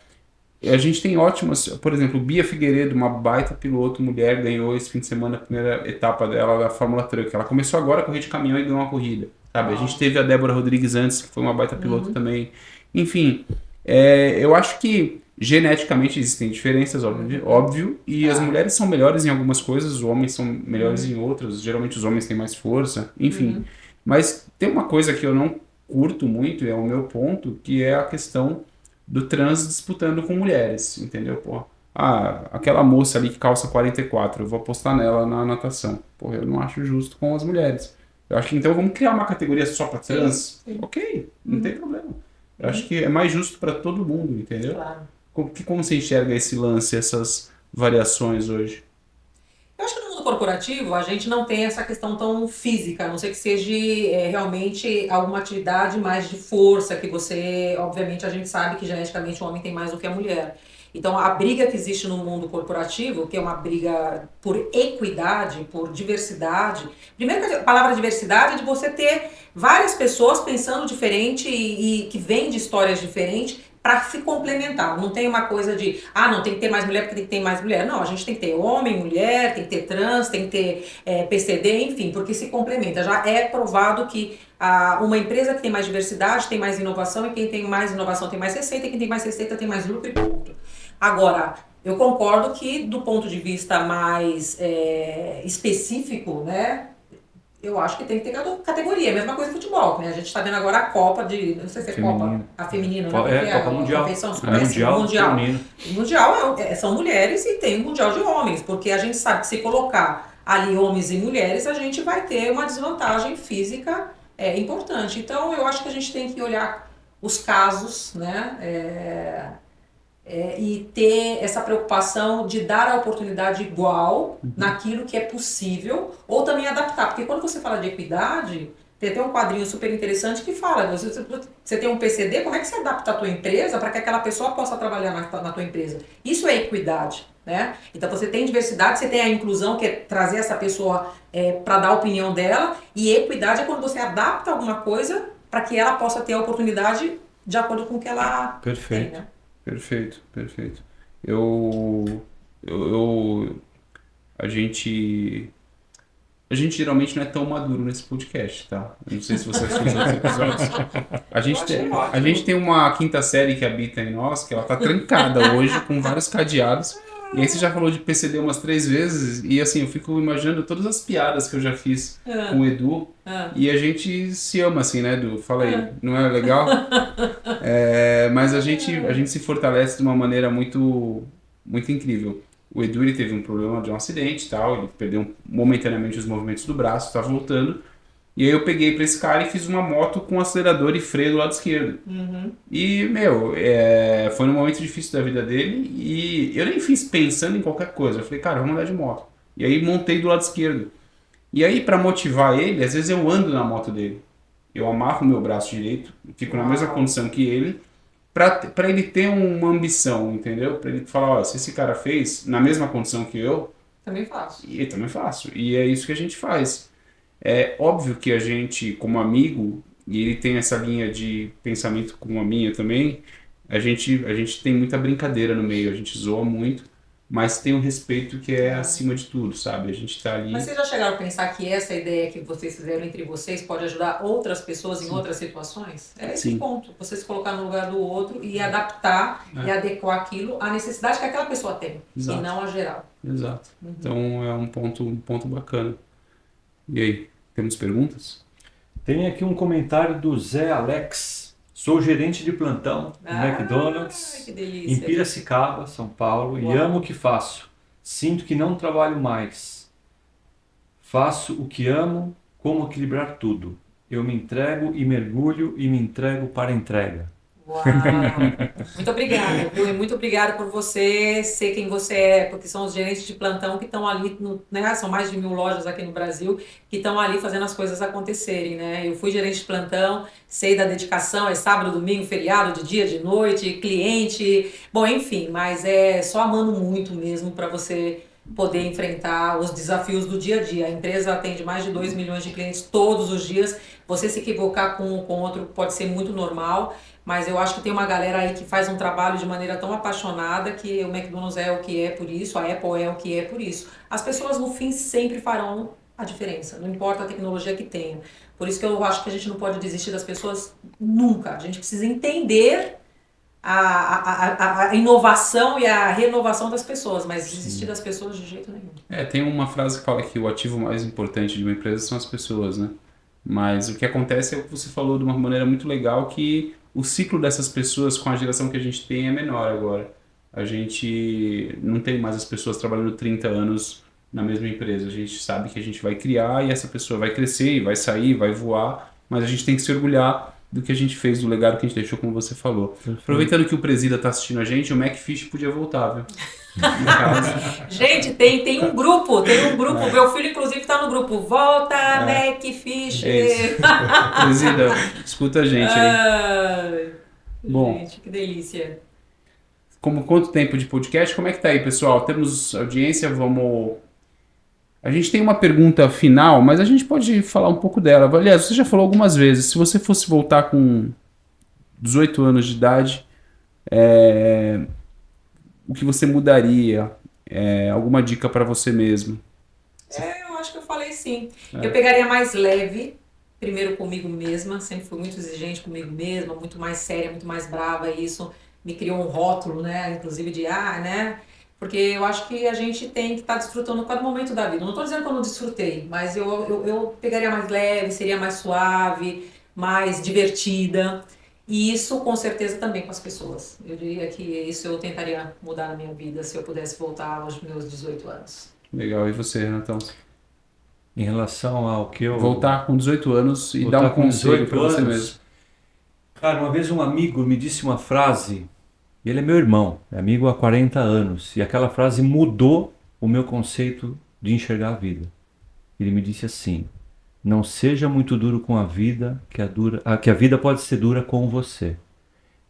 a gente tem ótimas, por exemplo, Bia Figueiredo, uma baita piloto, mulher, ganhou esse fim de semana a primeira etapa dela da Fórmula Truck. Ela começou agora a correr de caminhão e ganhou uma corrida, sabe? A gente teve a Débora Rodrigues antes, que foi uma baita piloto também. Enfim, eu acho que geneticamente existem diferenças, óbvio, e as mulheres são melhores em algumas coisas, os homens são melhores em outras, geralmente os homens têm mais força, enfim. Mas tem uma coisa que eu não curto muito, e é o meu ponto, que é a questão do trans disputando com mulheres, entendeu? Pô, aquela moça ali que calça 44, eu vou apostar nela na natação. Pô, eu não acho justo com as mulheres. Eu acho que então vamos criar uma categoria só para trans? Sim. Ok, não tem problema. Eu acho que é mais justo para todo mundo, entendeu? Claro. Como você enxerga esse lance, essas variações hoje? Eu acho que no mundo corporativo a gente não tem essa questão tão física, a não ser que seja realmente alguma atividade mais de força, que você, obviamente, a gente sabe que geneticamente o homem tem mais do que a mulher. Então a briga que existe no mundo corporativo, que é uma briga por equidade, por diversidade. Primeiro que a palavra diversidade é de você ter várias pessoas pensando diferente e que vêm de histórias diferentes, para se complementar. Não tem uma coisa de, não tem que ter mais mulher porque tem que ter mais mulher. Não, a gente tem que ter homem, mulher, tem que ter trans, tem que ter PCD, enfim, porque se complementa. Já é provado que uma empresa que tem mais diversidade tem mais inovação, e quem tem mais inovação tem mais receita, e quem tem mais receita tem mais lucro e ponto. Agora, eu concordo que do ponto de vista mais específico, né? Eu acho que tem que ter categoria, mesma coisa que futebol, né? A gente está vendo agora a Copa não sei se é Copa, a feminina, né? Copa Mundial. Mundial. O Mundial são mulheres e tem o Mundial de homens, porque a gente sabe que se colocar ali homens e mulheres, a gente vai ter uma desvantagem física importante. Então, eu acho que a gente tem que olhar os casos, né? E ter essa preocupação de dar a oportunidade igual naquilo que é possível, ou também adaptar, porque quando você fala de equidade, tem até um quadrinho super interessante que fala, você tem um PCD, como é que você adapta a tua empresa para que aquela pessoa possa trabalhar na tua empresa? Isso é equidade, né? Então você tem diversidade, você tem a inclusão, que é trazer essa pessoa para dar a opinião dela, e equidade é quando você adapta alguma coisa para que ela possa ter a oportunidade de acordo com o que ela tem, né? Perfeito. A gente geralmente não é tão maduro nesse podcast, tá? Eu não sei se você assistiu os outros episódios. A gente tem uma quinta série que habita em nós, que ela tá trancada hoje, com vários cadeados. E aí você já falou de PCD umas 3 vezes, e assim, eu fico imaginando todas as piadas que eu já fiz com o Edu, e a gente se ama assim, né, Edu? Fala aí, não é legal? Mas a gente se fortalece de uma maneira muito, muito incrível. O Edu, ele teve um problema de um acidente e tal, ele perdeu momentaneamente os movimentos do braço, tá voltando. E aí eu peguei pra esse cara e fiz uma moto com acelerador e freio do lado esquerdo. E, foi num momento difícil da vida dele, e eu nem fiz pensando em qualquer coisa. Eu falei, cara, vamos andar de moto. E aí montei do lado esquerdo. E aí, pra motivar ele, às vezes eu ando na moto dele. Eu amarro meu braço direito, fico na mesma condição que ele, pra ele ter uma ambição, entendeu? Pra ele falar, ó, se esse cara fez na mesma condição que eu... Também faço. E também faço. E é isso que a gente faz. É óbvio que a gente, como amigo, e ele tem essa linha de pensamento como a minha também, a gente tem muita brincadeira no meio, a gente zoa muito, mas tem um respeito que é acima de tudo, sabe? A gente tá ali... Mas vocês já chegaram a pensar que essa ideia que vocês fizeram entre vocês pode ajudar outras pessoas em outras situações? É esse ponto, você se colocar no lugar do outro e adaptar e adequar aquilo à necessidade que aquela pessoa tem, e não a geral. Exato. Então é um ponto bacana. E aí? Temos perguntas? Tem aqui um comentário do Zé Alex. Sou gerente de plantão no McDonald's em Piracicaba, São Paulo, e amo o que faço. Sinto que não trabalho mais. Faço o que amo, como equilibrar tudo. Eu me entrego e mergulho e me entrego para a entrega. Uau! Muito obrigada, viu? E muito obrigada por você ser quem você é, porque são os gerentes de plantão que estão ali, né? São mais de 1.000 lojas aqui no Brasil que estão ali fazendo as coisas acontecerem, né? Eu fui gerente de plantão, sei da dedicação, é sábado, domingo, feriado, de dia, de noite, cliente, bom, enfim, mas é só amando muito mesmo para você poder enfrentar os desafios do dia a dia. A empresa atende mais de 2 milhões de clientes todos os dias. Você se equivocar com outro pode ser muito normal, mas eu acho que tem uma galera aí que faz um trabalho de maneira tão apaixonada que o McDonald's é o que é por isso, a Apple é o que é por isso. As pessoas no fim sempre farão a diferença, não importa a tecnologia que tenha. Por isso que eu acho que a gente não pode desistir das pessoas nunca. A gente precisa entender a inovação e a renovação das pessoas, mas desistir das pessoas de jeito nenhum. Tem uma frase que fala que o ativo mais importante de uma empresa são as pessoas, né? Mas o que acontece é o que você falou de uma maneira muito legal, que o ciclo dessas pessoas com a geração que a gente tem é menor agora. A gente não tem mais as pessoas trabalhando 30 anos na mesma empresa. A gente sabe que a gente vai criar e essa pessoa vai crescer e vai sair, vai voar, mas a gente tem que se orgulhar do que a gente fez, do legado que a gente deixou, como você falou. Aproveitando que o Presida está assistindo a gente, o McFish podia voltar, viu? Gente, tem um grupo, meu filho inclusive está no grupo, volta McFish. Presida, escuta a gente aí. Bom, gente, que delícia. Quanto tempo de podcast? Como é que tá aí, pessoal? Temos audiência, vamos... A gente tem uma pergunta final, mas a gente pode falar um pouco dela. Aliás, você já falou algumas vezes, se você fosse voltar com 18 anos de idade, o que você mudaria? Alguma dica para você mesmo? Eu acho que eu falei sim. Eu pegaria mais leve, primeiro comigo mesma, sempre fui muito exigente comigo mesma, muito mais séria, muito mais brava, e isso me criou um rótulo, né, inclusive de, né, porque eu acho que a gente tem que estar desfrutando cada momento da vida. Não estou dizendo que eu não desfrutei, mas eu pegaria mais leve, seria mais suave, mais divertida, e isso com certeza também com as pessoas. Eu diria que isso eu tentaria mudar na minha vida se eu pudesse voltar aos meus 18 anos. Legal. E você, Renatão? Em relação ao que eu... Voltar com 18 anos e dar um com conselho 18 para você anos. mesmo. Cara, uma vez um amigo me disse uma frase, e ele é meu irmão, é amigo há 40 anos, e aquela frase mudou o meu conceito de enxergar a vida. Ele me disse assim: não seja muito duro com a vida, que a vida pode ser dura com você.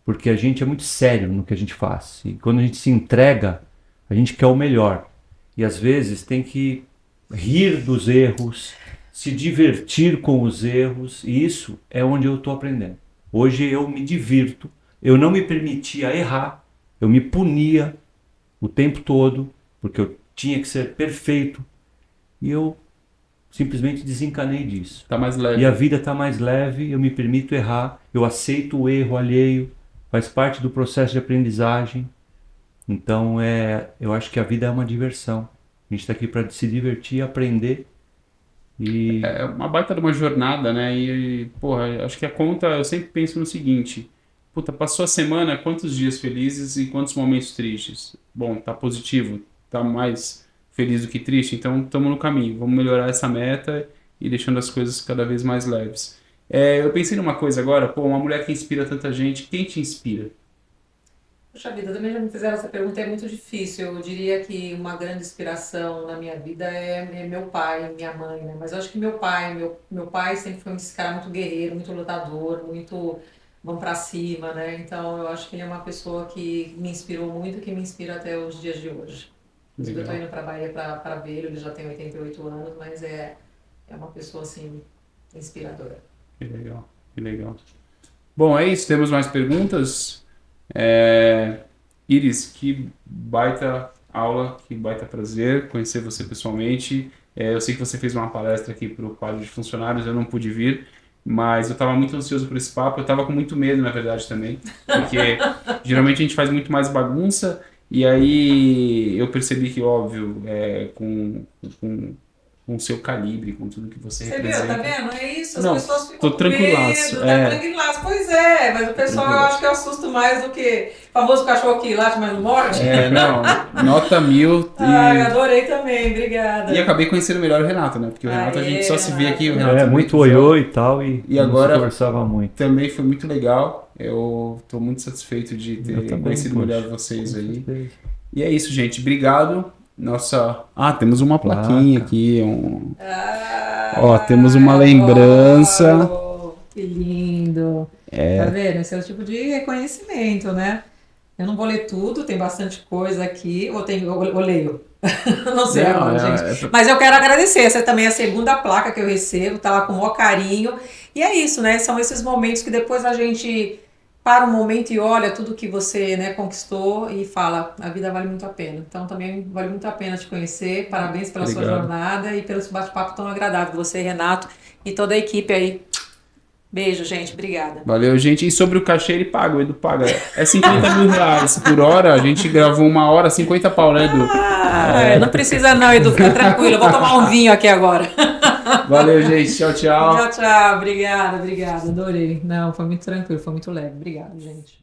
Porque a gente é muito sério no que a gente faz. E quando a gente se entrega, a gente quer o melhor. E às vezes tem que rir dos erros, se divertir com os erros, e isso é onde eu estou aprendendo. Hoje eu me divirto, eu não me permitia errar, eu me punia o tempo todo, porque eu tinha que ser perfeito, e eu simplesmente desencanei disso. Tá mais leve. E a vida está mais leve, eu me permito errar, eu aceito o erro alheio, faz parte do processo de aprendizagem. Então eu acho que a vida é uma diversão. A gente está aqui para se divertir, aprender. E É uma baita de uma jornada, né? Porra, acho que a conta, eu sempre penso no seguinte: puta, passou a semana, quantos dias felizes e quantos momentos tristes? Bom, tá positivo, tá mais feliz do que triste, então estamos no caminho. Vamos melhorar essa meta e deixando as coisas cada vez mais leves. Eu pensei numa coisa agora, pô, uma mulher que inspira tanta gente, quem te inspira? Poxa vida, também já me fizeram essa pergunta, é muito difícil. Eu diria que uma grande inspiração na minha vida é meu pai, minha mãe, né? Mas eu acho que meu pai sempre foi esse cara muito guerreiro, muito lutador, muito vamos pra cima, né? Então eu acho que ele é uma pessoa que me inspirou muito e que me inspira até os dias de hoje. Inclusive eu tô indo pra Bahia pra vê-lo, ele já tem 88 anos, mas é uma pessoa, assim, inspiradora. Que legal, que legal. Bom, é isso, temos mais perguntas? Iris, que baita aula, que baita prazer conhecer você pessoalmente. Eu sei que você fez uma palestra aqui para o quadro de funcionários, eu não pude vir, mas eu estava muito ansioso por esse papo, eu estava com muito medo, na verdade, também, porque geralmente a gente faz muito mais bagunça, e aí eu percebi que, óbvio, com o seu calibre, com tudo que você representa. Você viu, tá vendo? É isso, as Não, pessoas ficam tô com tranquilaço, medo, tá tranquilaço. Pois é, mas o pessoal eu acho que eu assusto mais do que o famoso cachorro que late, mas não morde. Não, nota 1000. Ai, adorei também, obrigada. E acabei conhecendo melhor o Renato, né? Porque o Renato a gente só se vê aqui, o Renato muito oi e tal, e agora não se conversava muito. Também foi muito legal. Eu tô muito satisfeito de ter conhecido melhor vocês aí. Certeza. E é isso, gente. Obrigado. Temos uma plaquinha aqui. Temos uma lembrança. Que lindo. Tá vendo? Esse é o tipo de reconhecimento, né? Eu não vou ler tudo, tem bastante coisa aqui. Eu leio. Não sei agora, gente. Mas eu quero agradecer. Essa também é a segunda placa que eu recebo. Tá lá com o maior carinho. E é isso, né? São esses momentos que depois a gente para um momento e olha tudo que você, né, conquistou e fala, a vida vale muito a pena. Então também vale muito a pena te conhecer. Parabéns pela sua jornada e pelo esse bate-papo tão agradável. Você, Renato, e toda a equipe aí. Beijo, gente. Obrigada. Valeu, gente. E sobre o cachê, ele paga, o Edu paga. É 50 mil reais por hora. A gente gravou 1 hora, 50 pau, né, Edu? Não precisa não, Edu. Fica tranquilo. Eu vou tomar um vinho aqui agora. Valeu, gente. Tchau, tchau. Tchau, tchau. Obrigada. Adorei. Não, foi muito tranquilo, foi muito leve. Obrigada, gente.